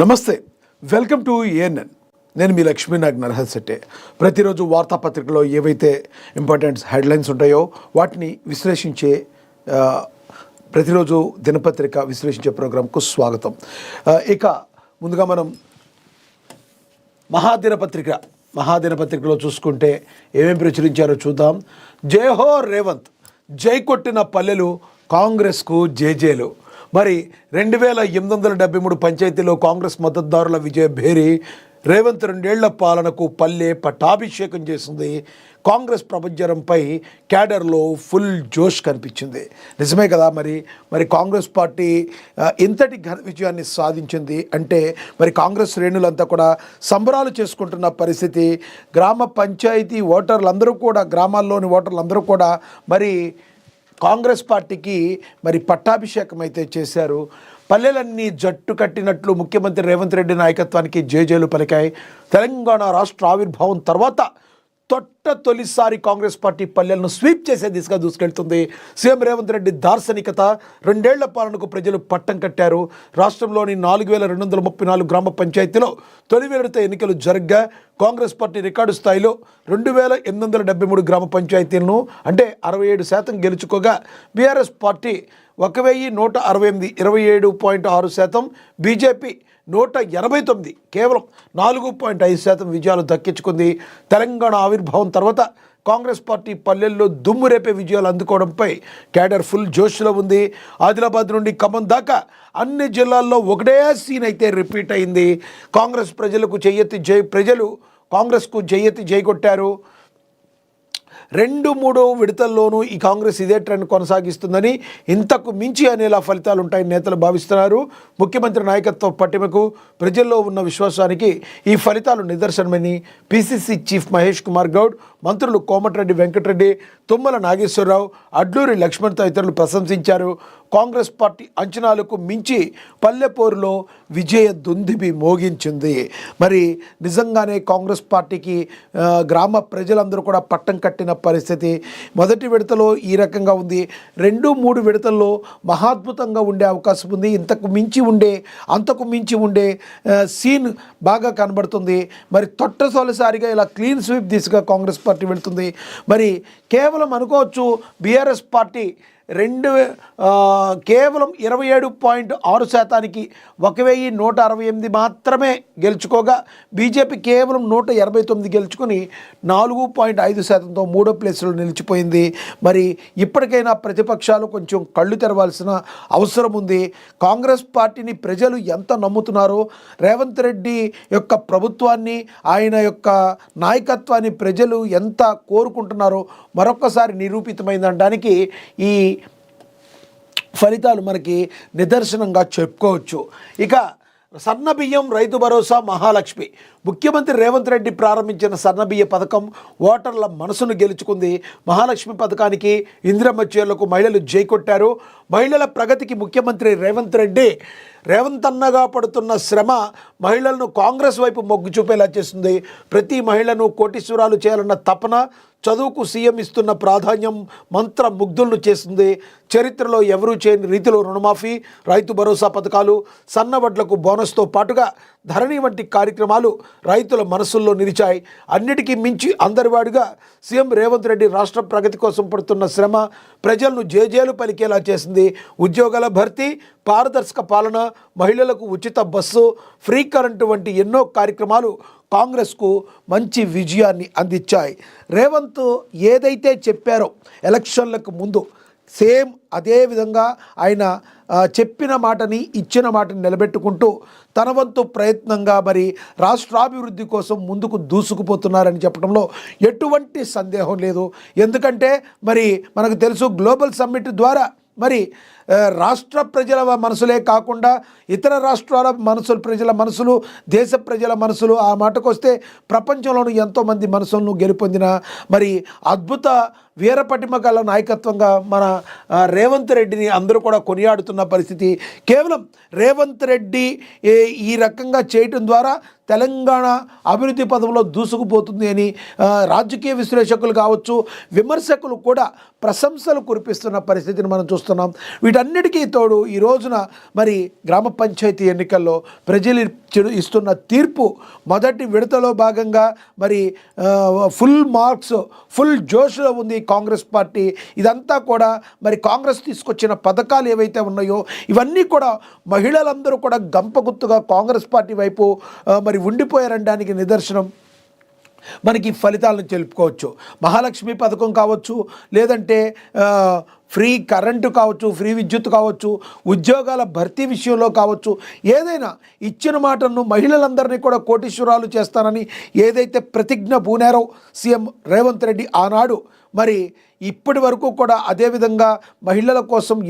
నమస్తే, welcome to ANN. నేను మీ లక్ష్మీనాగ్ నరహర్శెట్టే. ప్రతిరోజు వార్తాపత్రికలో ఏవైతే ఇంపార్టెంట్ హెడ్లైన్స్ ఉంటాయో వాటిని విశ్లేషించే ప్రతిరోజు దినపత్రిక విశ్లేషించే ప్రోగ్రాంకు స్వాగతం. ఇక ముందుగా మనం మహాదినపత్రికలో చూసుకుంటే ఏమేమి ప్రచురించారో చూద్దాం. జయహో రేవంత్, జై కొట్టిన పల్లెలు కాంగ్రెస్కు జేజేలు. మరి 2873 పంచాయతీలో కాంగ్రెస్ మద్దతుదారుల విజయ భేరి. రేవంత్ 2 ఏళ్ల పాలనకు పల్లె పట్టాభిషేకం చేసింది. కాంగ్రెస్ ప్రభంజనంపై క్యాడర్లో ఫుల్ జోష్ కనిపించింది. నిజమే కదా. మరి కాంగ్రెస్ పార్టీ ఇంతటి ఘన విజయాన్ని సాధించింది అంటే మరి కాంగ్రెస్ శ్రేణులంతా కూడా సంబరాలు చేసుకుంటున్న పరిస్థితి. గ్రామ పంచాయతీ ఓటర్లందరూ కూడా, గ్రామాల్లోని ఓటర్లందరూ కూడా మరి కాంగ్రెస్ పార్టీకి మరి పట్టాభిషేకం అయితే చేశారు. పల్లెలన్నీ జట్టు కట్టినట్లు ముఖ్యమంత్రి రేవంత్ రెడ్డి నాయకత్వానికి జేజేలు పలికాయి. తెలంగాణ రాష్ట్ర ఆవిర్భావం తర్వాత తొలిసారి కాంగ్రెస్ పార్టీ పల్లెలను స్వీప్ చేసే దిశగా దూసుకెళ్తుంది. సీఎం రేవంత్ రెడ్డి దార్శనికత. 2 ఏళ్ల పాలనకు ప్రజలు పట్టం కట్టారు. రాష్ట్రంలోని 4234 గ్రామ పంచాయతీలో తొలి విడత ఎన్నికలు జరగ్గా కాంగ్రెస్ పార్టీ రికార్డు స్థాయిలో 2873 గ్రామ పంచాయతీలను అంటే 67% గెలుచుకోగా బీఆర్ఎస్ పార్టీ 1168 27.6%, బీజేపీ 189 కేవలం 4.5% విజయాలు దక్కించుకుంది. తెలంగాణ ఆవిర్భావం తర్వాత కాంగ్రెస్ పార్టీ పల్లెల్లో దుమ్ము రేపే విజయాలు అందుకోవడంపై క్యాడర్ ఫుల్ జోష్లో ఉంది. ఆదిలాబాద్ నుండి ఖమ్మం దాకా అన్ని జిల్లాల్లో ఒకటే సీన్ అయితే రిపీట్ అయింది. ప్రజలు కాంగ్రెస్కు జై కొట్టారు. 2-3 విడతల్లోనూ ఈ కాంగ్రెస్ ఇదే ట్రెండ్ కొనసాగిస్తుందని, ఇంతకు మించి అనేలా ఫలితాలు ఉంటాయని నేతలు భావిస్తున్నారు. ముఖ్యమంత్రి నాయకత్వ పటిమకు, ప్రజల్లో ఉన్న విశ్వాసానికి ఈ ఫలితాలు నిదర్శనమని పిసిసి చీఫ్ మహేష్ కుమార్ గౌడ్, మంత్రులు కోమటిరెడ్డి వెంకటరెడ్డి, తుమ్మల నాగేశ్వరరావు, అడ్లూరి లక్ష్మణ్ తదితరులు ప్రశంసించారు. కాంగ్రెస్ పార్టీ అంచనాలకు మించి పల్లెపోరులో విజయ దుందుబి మోగించింది. మరి నిజంగానే కాంగ్రెస్ పార్టీకి గ్రామ ప్రజలందరూ కూడా పట్టం కట్టిన పరిస్థితి. మొదటి విడతలో ఈ రకంగా ఉంది. 2-3 విడతల్లో మహాద్భుతంగా ఉండే అవకాశం ఉంది. అంతకు మించి ఉండే సీన్ బాగా కనబడుతుంది. మరి తొట్టతొలిసారిగా ఇలా క్లీన్ స్వీప్ దిశగా కాంగ్రెస్ పార్టీ వెళుతుంది. మరి కేవలం అనుకోవచ్చు బీఆర్ఎస్ పార్టీ కేవలం 27.6%కి 1168 మాత్రమే గెలుచుకోగా బీజేపీ కేవలం 189 గెలుచుకొని 4.5%తో 3వ ప్లేస్లో నిలిచిపోయింది. మరి ఇప్పటికైనా ప్రతిపక్షాలు కొంచెం కళ్ళు తెరవాల్సిన అవసరం ఉంది. కాంగ్రెస్ పార్టీని ప్రజలు ఎంత నమ్ముతున్నారో, రేవంత్ రెడ్డి యొక్క ప్రభుత్వాన్ని, ఆయన యొక్క నాయకత్వాన్ని ప్రజలు ఎంత కోరుకుంటున్నారో మరొక్కసారి నిరూపితమైందనడానికి ఈ ఫలితాలు మనకి నిదర్శనంగా చెప్పుకోవచ్చు. ఇక సన్నబియ్యం, రైతు భరోసా, మహాలక్ష్మి. ముఖ్యమంత్రి రేవంత్ రెడ్డి ప్రారంభించిన సన్నబియ్య పథకం ఓటర్ల మనసును గెలుచుకుంది. మహాలక్ష్మి పథకానికి, ఇందిరమ్మ చీరలకు మహిళలు జై కొట్టారు. మహిళల ప్రగతికి ముఖ్యమంత్రి రేవంత్ అన్నగా పడుతున్న శ్రమ మహిళలను కాంగ్రెస్ వైపు మొగ్గు చూపేలా చేస్తుంది. ప్రతి మహిళను కోటీశ్వరాలు చేయాలన్న తపన, చదువుకు సీఎం ఇస్తున్న ప్రాధాన్యం మంత్ర ముగ్ధులను చేస్తుంది. చరిత్రలో ఎవరూ చేయని రీతిలో రుణమాఫీ, రైతు భరోసా పథకాలు, సన్నవడ్లకు బోనస్తో పాటుగా ధరణి వంటి కార్యక్రమాలు రైతుల మనసుల్లో నిలిచాయి. అన్నిటికీ మించి అందరివాడిగా సీఎం రేవంత్ రెడ్డి రాష్ట్ర ప్రగతి కోసం పడుతున్న శ్రమ ప్రజలను జేజేలు పలికేలా చేసింది. ఉద్యోగాల భర్తీ, పారదర్శక పాలన, మహిళలకు ఉచిత బస్సు, ఫ్రీ కరెంటు వంటి ఎన్నో కార్యక్రమాలు కాంగ్రెస్కు మంచి విజయాన్ని అందించాయి. రేవంత్ ఏదైతే చెప్పారో ఎలక్షన్లకు ముందు సేమ్ అదే విధంగా ఆయన చెప్పిన మాటని, ఇచ్చిన మాటని నిలబెట్టుకుంటూ తన వంతు ప్రయత్నంగా మరి రాష్ట్రాభివృద్ధి కోసం ముందుకు దూసుకుపోతున్నారని చెప్పడంలో ఎటువంటి సందేహం లేదు. ఎందుకంటే మరి మనకు తెలుసు, గ్లోబల్ సమ్మిట్ ద్వారా మరి రాష్ట్ర ప్రజల మనసులే కాకుండా ఇతర రాష్ట్రాల ప్రజల మనసులు, దేశ ప్రజల మనసులు, ఆ మాటకు వస్తే ప్రపంచంలోని ఎంతోమంది మనసులను గెలుపొందిన మరి అద్భుత వీరపటిమ గల నాయకత్వంగా మన రేవంత్ రెడ్డిని అందరూ కూడా కొనియాడుతున్న పరిస్థితి. కేవలం రేవంత్ రెడ్డి ఈ రకంగా చేయటం ద్వారా తెలంగాణ అభివృద్ధి పదంలో దూసుకుపోతుంది అని రాజకీయ విశ్లేషకులు కావచ్చు, విమర్శకులు కూడా ప్రశంసలు కురిపిస్తున్న పరిస్థితిని మనం చూస్తున్నాం. వీటన్నిటికీ తోడు ఈ రోజున మరి గ్రామ పంచాయతీ ఎన్నికల్లో ప్రజలు ఇస్తున్న తీర్పు మొదటి విడతలో భాగంగా మరి ఫుల్ మార్క్స్ ఫుల్ జోష్లో ఉంది కాంగ్రెస్ పార్టీ. ఇదంతా కూడా మరి కాంగ్రెస్ తీసుకొచ్చిన పథకాలు ఏవైతే ఉన్నాయో ఇవన్నీ కూడా మహిళలందరూ కూడా గంపగుత్తుగా కాంగ్రెస్ పార్టీ వైపు మరి ఉండిపోయారనడానికి నిదర్శనం మనకి ఫలితాలను తెలుపుకోవచ్చు. మహాలక్ష్మి పథకం కావచ్చు, లేదంటే ఫ్రీ కరెంటు కావచ్చు, ఫ్రీ విద్యుత్ కావచ్చు, ఉద్యోగాల భర్తీ విషయంలో కావచ్చు, ఏదైనా ఇచ్చిన మాటను మహిళలందరినీ కూడా కోటీశ్వరాలు చేస్తానని ఏదైతే ప్రతిజ్ఞ పూనారో సీఎం రేవంత్ రెడ్డి ఆనాడు, మరి ఇప్పటి వరకు కూడా అదేవిధంగా మహిళల కోసం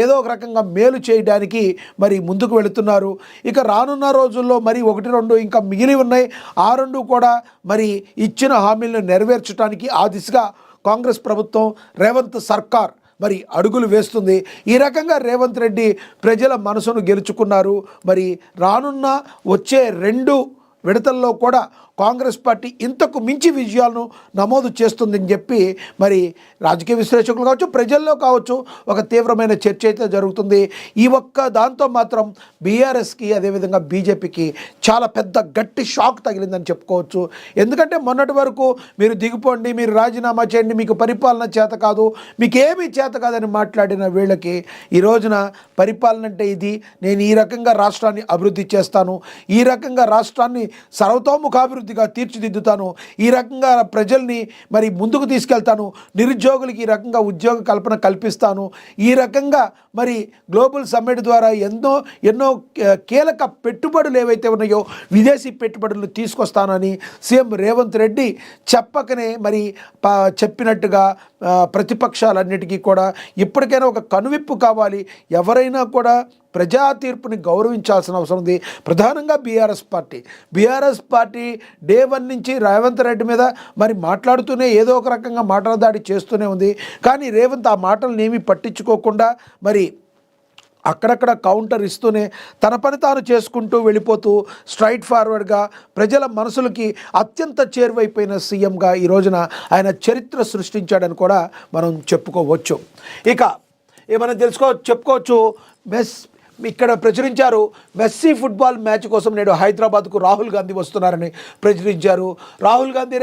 ఏదో ఒక రకంగా మేలు చేయడానికి మరి ముందుకు వెళుతున్నారు. ఇక రానున్న రోజుల్లో మరి 1-2 ఇంకా మిగిలి ఉన్నాయి. ఆ 2 కూడా మరి ఇచ్చిన హామీలను నెరవేర్చడానికి ఆ దిశగా కాంగ్రెస్ ప్రభుత్వం, రేవంత్ సర్కార్ మరి అడుగులు వేస్తుంది. ఈ రకంగా రేవంత్ రెడ్డి ప్రజల మనసును గెలుచుకున్నారు. మరి రానున్న వచ్చే 2 విడతల్లో కూడా కాంగ్రెస్ పార్టీ ఇంతకు మించి విజయాలను నమోదు చేస్తుందని చెప్పి మరి రాజకీయ విశ్లేషకులు కావచ్చు, ప్రజల్లో కావచ్చు ఒక తీవ్రమైన చర్చ అయితే జరుగుతుంది. ఈ ఒక్క దాంతో మాత్రం బీఆర్ఎస్కి అదేవిధంగా బీజేపీకి చాలా పెద్ద గట్టి షాక్ తగిలిందని చెప్పుకోవచ్చు. ఎందుకంటే మొన్నటి వరకు మీరు దిగిపోండి, మీరు రాజీనామా చేయండి, మీకు పరిపాలన చేత కాదు, మీకేమీ చేత కాదని మాట్లాడిన వీళ్ళకి ఈ రోజున పరిపాలన అంటే ఇది, నేను ఈ రకంగా రాష్ట్రాన్ని అభివృద్ధి చేస్తాను, ఈ రకంగా రాష్ట్రాన్ని సర్వతోముఖాభివృద్ధిగా తీర్చిదిద్దుతాను, ఈ రకంగా ప్రజల్ని మరి ముందుకు తీసుకెళ్తాను, నిరుద్యోగులకి ఈ రకంగా ఉద్యోగ కల్పన కల్పిస్తాను, ఈ రకంగా మరి గ్లోబల్ సమ్మిట్ ద్వారా ఎన్నో కీలక పెట్టుబడులు ఏవైతే ఉన్నాయో విదేశీ పెట్టుబడులు తీసుకొస్తానని సీఎం రేవంత్ రెడ్డి చెప్పకనే మరి చెప్పినట్టుగా ప్రతిపక్షాలన్నిటికీ కూడా ఇప్పటికైనా ఒక కనువిప్పు కావాలి. ఎవరైనా కూడా ప్రజా తీర్పుని గౌరవించాల్సిన అవసరం ఉంది. ప్రధానంగా బీఆర్ఎస్ పార్టీ డే 1 నుంచి రేవంత్ రెడ్డి మీద మరి మాట్లాడుతూనే ఏదో ఒక రకంగా మాటల దాడి చేస్తూనే ఉంది. కానీ రేవంత్ ఆ మాటలను ఏమీ పట్టించుకోకుండా మరి అక్కడక్కడ కౌంటర్ ఇస్తూనే తన పని తాను చేసుకుంటూ వెళ్ళిపోతూ స్ట్రైట్ ఫార్వర్డ్గా ప్రజల మనసులకి అత్యంత చేరువైపోయిన సీఎంగా ఈ రోజున ఆయన చరిత్ర సృష్టించాడని కూడా మనం చెప్పుకోవచ్చు. ఇక ఏమైనా చెప్పుకోవచ్చు, ఇక్కడ ప్రచురించారు మెస్సీ ఫుట్బాల్ మ్యాచ్ కోసం నేడు హైదరాబాద్కు రాహుల్ గాంధీ వస్తున్నారని ప్రచురించారు. రాహుల్ గాంధీ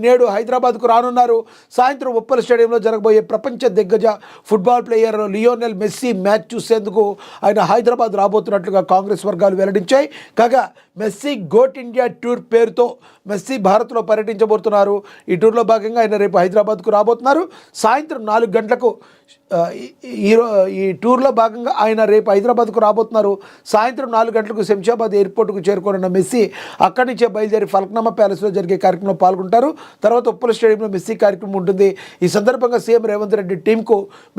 నేడు హైదరాబాద్కు రానున్నారు. సాయంత్రం ఉప్పల్ స్టేడియంలో జరగబోయే ప్రపంచ దిగ్గజ football player Lionel Messi match చూసేందుకు ఆయన హైదరాబాద్ రాబోతున్నట్లుగా కాంగ్రెస్ వర్గాలు వెల్లడించాయి. కాగా మెస్సీ గోట్ ఇండియా టూర్ పేరుతో మెస్సీ భారత్లో పర్యటించబోతున్నారు. ఈ టూర్లో భాగంగా ఆయన రేపు హైదరాబాద్కు రాబోతున్నారు. సాయంత్రం 4 గంటలకు ఈ టూర్లో భాగంగా ఆయన రేపు హైదరాబాద్కు రాబోతున్నారు. సాయంత్రం 4 గంటలకు శంషాబాద్ ఎయిర్పోర్ట్కు చేరుకోనున్న మెస్సీ అక్కడి నుంచే బయలుదేరి ఫల్క్నామా ప్యాలెస్లో జరిగే కార్యక్రమంలో పాల్గొంటారు. తర్వాత ఉప్పల స్టేడియంలో మెస్సీ కార్యక్రమం ఉంటుంది. ఈ సందర్భంగా సీఎం రేవంత్ రెడ్డి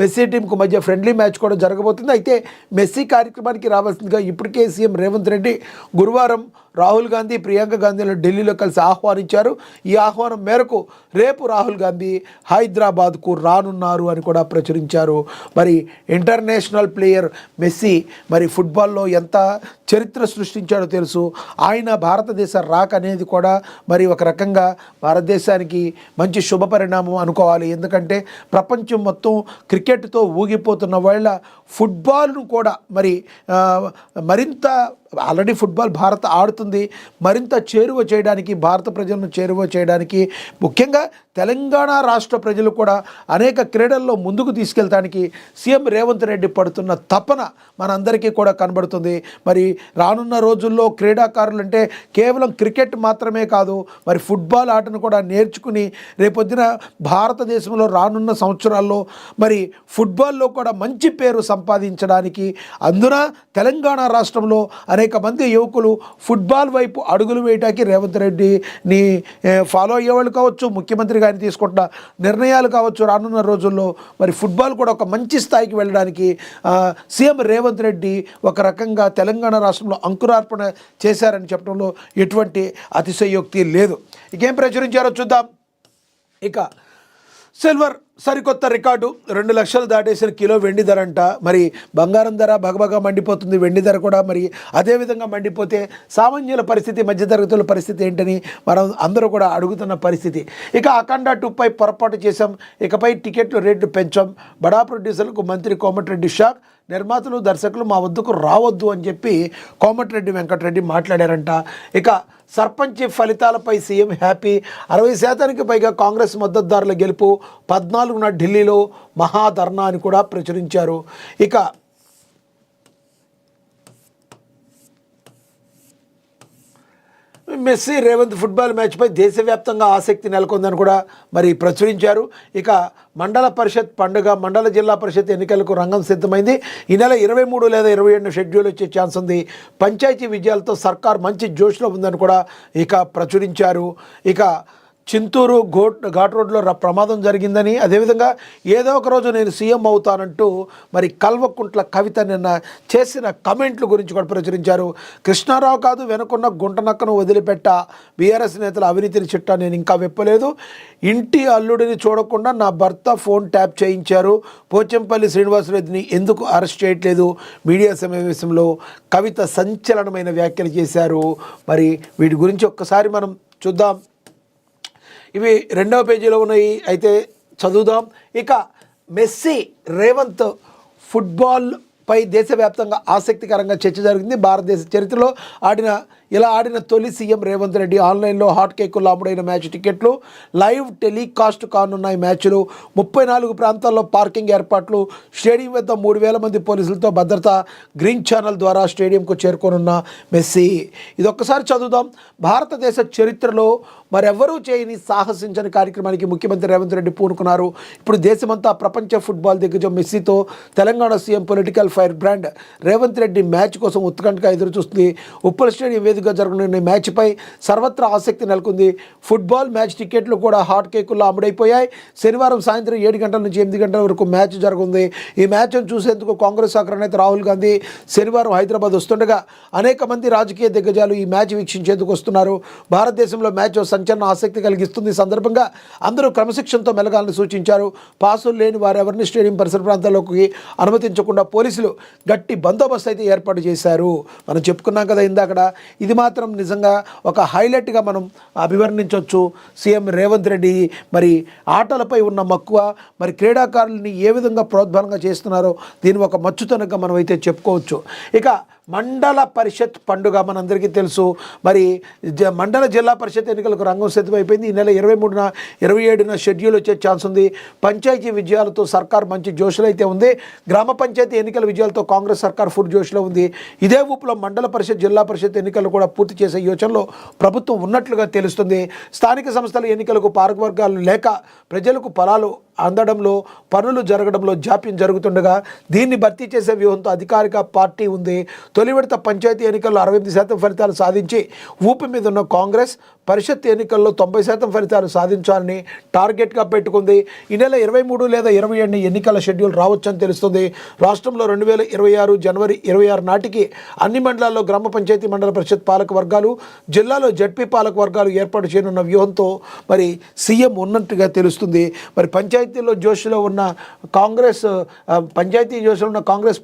మెస్సీ టీంకు మధ్య ఫ్రెండ్లీ మ్యాచ్ కూడా జరగబోతుంది. అయితే మెస్సీ కార్యక్రమానికి రావాల్సిందిగా ఇప్పటికే సీఎం రేవంత్ రెడ్డి గురువారం రాహుల్ గాంధీ, ప్రియాంక గాంధీలను ఢిల్లీలో కలిసి ఆహ్వానించారు. ఈ ఆహ్వానం మేరకు రేపు రాహుల్ గాంధీ హైదరాబాద్కు రానున్నారు అని కూడా ప్రచురించారు. మరి ఇంటర్నేషనల్ ప్లేయర్ మెస్సీ మరి ఫుట్బాల్లో ఎంత చరిత్ర సృష్టించాడో తెలుసు. ఆయన భారతదేశ రాక అనేది కూడా మరి ఒక రకంగా భారతదేశానికి మంచి శుభ పరిణామం అనుకోవాలి. ఎందుకంటే ప్రపంచం మొత్తం క్రికెట్తో ఊగిపోతున్న వేళ ఫుట్బాల్ను కూడా మరి మరింత ఆల్రెడీ ఫుట్బాల్ భారత్ ఆడుతుంది, మరింత చేరువ చేయడానికి, భారత ప్రజలను చేరువ చేయడానికి, ముఖ్యంగా తెలంగాణ రాష్ట్ర ప్రజలు కూడా అనేక క్రీడల్లో ముందుకు తీసుకెళ్తానికి సీఎం రేవంత్ రెడ్డి పడుతున్న తపన మనందరికీ కూడా కనబడుతుంది. మరి రానున్న రోజుల్లో క్రీడాకారులు అంటే కేవలం క్రికెట్ మాత్రమే కాదు, మరి ఫుట్బాల్ ఆటను కూడా నేర్చుకుని రేపొద్దున భారతదేశంలో రానున్న సంవత్సరాల్లో మరి ఫుట్బాల్లో కూడా మంచి పేరు సంపాదించడానికి, అందున తెలంగాణ రాష్ట్రంలో అనేక మంది యువకులు ఫుట్బాల్ వైపు అడుగులు వేయడానికి రేవంత్ రెడ్డిని ఫాలో అయ్యేవాళ్ళు కావచ్చు, ముఖ్యమంత్రి గారిని తీసుకుంటున్న నిర్ణయాలు కావచ్చు, రానున్న రోజుల్లో మరి ఫుట్బాల్ కూడా ఒక మంచి స్థాయికి వెళ్ళడానికి సీఎం రేవంత్ రెడ్డి ఒక రకంగా తెలంగాణ రాష్ట్రంలో అంకురార్పణ చేశారని చెప్పడంలో ఎటువంటి అతిశయోక్తి లేదు. ఇకేం ప్రచురించారో చూద్దాం. ఇక సరికొత్త రికార్డు 2 లక్షలు దాటేసిన కిలో వెండి ధర అంట. మరి బంగారం ధర భగభగా మండిపోతుంది, వెండి ధర కూడా మరి అదేవిధంగా మండిపోతే సామాన్యుల పరిస్థితి, మధ్యతరగతుల పరిస్థితి ఏంటని మనం అందరూ కూడా అడుగుతున్న పరిస్థితి. ఇక అఖండ 2పై పొరపాటు చేశాం, ఇకపై టికెట్లు రేట్లు పెంచాం, బడా ప్రొడ్యూసర్లకు మంత్రి కోమటిరెడ్డి షాక్, నిర్మాతలు దర్శకులు మా వద్దకు రావద్దు అని చెప్పి కోమటిరెడ్డి వెంకటరెడ్డి మాట్లాడారంట. ఇక సర్పంచ్ ఫలితాలపై సీఎం హ్యాపీ, 60% పైగా కాంగ్రెస్ మద్దతుదారుల గెలుపు, 14న ఢిల్లీలో మహాధర్నా అని కూడా ప్రచురించారు. ఇక మెస్సీ రేవంత్ ఫుట్బాల్ మ్యాచ్పై దేశవ్యాప్తంగా ఆసక్తి నెలకొందని కూడా మరి ప్రచురించారు. ఇక మండల పరిషత్ పండుగ, మండల జిల్లా పరిషత్ ఎన్నికలకు రంగం సిద్ధమైంది. ఈ నెల 23 లేదా 27 షెడ్యూల్ వచ్చే ఛాన్స్ ఉంది. పంచాయతీ విజయాలతో సర్కార్ మంచి జోష్లో ఉందని కూడా ఇక ప్రచురించారు. ఇక చింతూరు ఘాట్ రోడ్లో ప్రమాదం జరిగిందని, అదేవిధంగా ఏదో ఒక రోజు నేను సీఎం అవుతానంటూ మరి కల్వకుంట్ల కవిత నిన్న చేసిన కమెంట్ల గురించి కూడా ప్రచురించారు. కృష్ణారావు కాదు వెనుకున్న గుంటనక్కను వదిలిపెట్ట, బీఆర్ఎస్ నేతల అవినీతిని చిట్టా నేను ఇంకా విప్పలేదు, ఇంటి అల్లుడిని చూడకుండా నా భర్త ఫోన్ ట్యాప్ చేయించారు, పోచంపల్లి శ్రీనివాసరెడ్డిని ఎందుకు అరెస్ట్ చేయట్లేదు, మీడియా సమావేశంలో కవిత సంచలనమైన వ్యాఖ్యలు చేశారు. మరి వీటి గురించి ఒక్కసారి మనం చూద్దాం. ఇవి 2వ పేజీలో ఉన్నాయి, అయితే చదువుదాం. ఇక మెస్సీ రేవంత్ ఫుట్బాల్పై దేశవ్యాప్తంగా ఆసక్తికరంగా చర్చ జరిగింది. భారతదేశ చరిత్రలో ఆడిన తొలి సీఎం రేవంత్ రెడ్డి. ఆన్లైన్లో హాట్ కేకుల్లో అమ్ముడైన మ్యాచ్ టికెట్లు, లైవ్ టెలికాస్ట్ కానున్నాయి మ్యాచ్లు, 34 ప్రాంతాల్లో పార్కింగ్ ఏర్పాట్లు, స్టేడియం వద్ద 3000 మంది పోలీసులతో భద్రత, గ్రీన్ ఛానల్ ద్వారా స్టేడియంకు చేరుకోనున్న మెస్సీ. ఇది ఒక్కసారి చదువుదాం. భారతదేశ చరిత్రలో మరెవరూ చేయని సాహసించని కార్యక్రమానికి ముఖ్యమంత్రి రేవంత్ రెడ్డి పూనుకున్నారు. ఇప్పుడు దేశమంతా ప్రపంచ ఫుట్బాల్ దిగ్గజం మెస్సీతో Telangana CM political fire brand Revanth Reddy match కోసం ఉత్కంఠగా ఎదురుచూస్తుంది. ఉప్పల్ స్టేడియం వేదికగా జరగనున్న మ్యాచ్పై సర్వత్రా ఆసక్తి నెలకొంది. ఫుట్బాల్ మ్యాచ్ టికెట్లు కూడా హాట్ కేకుల్లో అమ్ముడైపోయాయి. శనివారం సాయంత్రం 7 గంటల నుంచి 8 గంటల వరకు మ్యాచ్ జరుగుతుంది. ఈ మ్యాచ్ను చూసేందుకు కాంగ్రెస్ అగ్రనేత రాహుల్ గాంధీ శనివారం హైదరాబాద్ వస్తుండగా అనేక మంది రాజకీయ దిగ్గజాలు ఈ మ్యాచ్ వీక్షించేందుకు వస్తున్నారు. భారతదేశంలో మ్యాచ్ సంచలన ఆసక్తి కలిగిస్తుంది. ఈ సందర్భంగా అందరూ క్రమశిక్షణతో మెలగాలని సూచించారు. పాసులు లేని వారెవరిని స్టేడియం పరిసర ప్రాంతాల్లోకి అనుమతించకుండా పోలీసులు గట్టి బందోబస్తు అయితే ఏర్పాటు చేశారు. మనం చెప్పుకున్నాం కదా ఇందాక, ఇది మాత్రం నిజంగా ఒక హైలైట్గా మనం అభివర్ణించవచ్చు. సీఎం రేవంత్ రెడ్డి మరి ఆటలపై ఉన్న మక్కువ, మరి క్రీడాకారులని ఏ విధంగా ప్రోద్బలంగా చేస్తున్నారో దీని ఒక మచ్చుతనంగా మనం అయితే చెప్పుకోవచ్చు. ఇక మండల పరిషత్ పండుగ మనందరికీ తెలుసు. మరి మండల జిల్లా పరిషత్ ఎన్నికలకు రంగం సిద్ధమైపోయింది. ఈ నెల 23న 27న షెడ్యూల్ వచ్చే ఛాన్స్ ఉంది. పంచాయతీ విజయాలతో సర్కార్ మంచి జోష్లో అయితే ఉంది. గ్రామ పంచాయతీ ఎన్నికల విజయాలతో కాంగ్రెస్ సర్కార్ ఫుల్ జోష్లో ఉంది. ఇదే ఊపులో మండల పరిషత్, జిల్లా పరిషత్ ఎన్నికలు కూడా పూర్తి చేసే యోచనలో ప్రభుత్వం ఉన్నట్లుగా తెలుస్తుంది. స్థానిక సంస్థల ఎన్నికలకు పాలకవర్గాలు లేక ప్రజలకు ఫలాలు అందడంలో, పనులు జరగడంలో జాప్యం జరుగుతుండగా దీన్ని భర్తీ చేసే వ్యూహంతో అధికారిక పార్టీ ఉంది. తొలి విడత పంచాయతీ ఎన్నికల్లో 68% ఫలితాలు సాధించి ఊపి మీద ఉన్న కాంగ్రెస్ పరిషత్ ఎన్నికల్లో 90% ఫలితాలు సాధించాలని టార్గెట్గా పెట్టుకుంది. ఈ నెల 23 లేదా 27 ఎన్నికల షెడ్యూల్ రావచ్చని తెలుస్తుంది. రాష్ట్రంలో 2026 జనవరి 26 నాటికి అన్ని మండలాల్లో గ్రామ పంచాయతీ, మండల పరిషత్ పాలక వర్గాలు, జిల్లాలో జడ్పీ పాలక వర్గాలు ఏర్పాటు చేయనున్న వ్యూహంతో మరి సీఎం ఉన్నట్టుగా తెలుస్తుంది. మరి పంచాయతీలో జోష్లో ఉన్న కాంగ్రెస్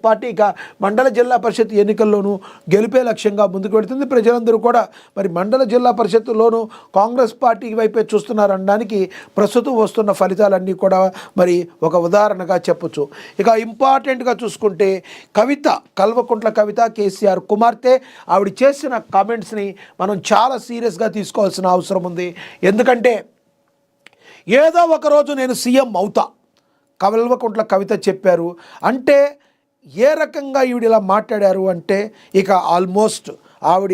పార్టీ ఇక మండల జిల్లా పరిషత్ ఎన్నికల్లోనూ గెలిపే లక్ష్యంగా ముందుకు వెళుతుంది. ప్రజలందరూ కూడా మరి మండల జిల్లా పరిషత్తులోనూ కాంగ్రెస్ పార్టీ వైపే చూస్తున్నారనడానికి ప్రస్తుతం వస్తున్న ఫలితాలన్నీ కూడా మరి ఒక ఉదాహరణగా చెప్పొచ్చు. ఇక ఇంపార్టెంట్గా చూసుకుంటే కల్వకుంట్ల కవిత కేసీఆర్ కుమార్తె, ఆవిడ చేసిన కామెంట్స్ని మనం చాలా సీరియస్గా తీసుకోవాల్సిన అవసరం ఉంది. ఎందుకంటే ఏదో ఒకరోజు నేను సీఎం అవుతా కల్వకుంట్ల కవిత చెప్పారు అంటే ఏ రకంగా ఈవిడ ఇలా మాట్లాడారు అంటే ఇక ఆల్మోస్ట్ ఆవిడ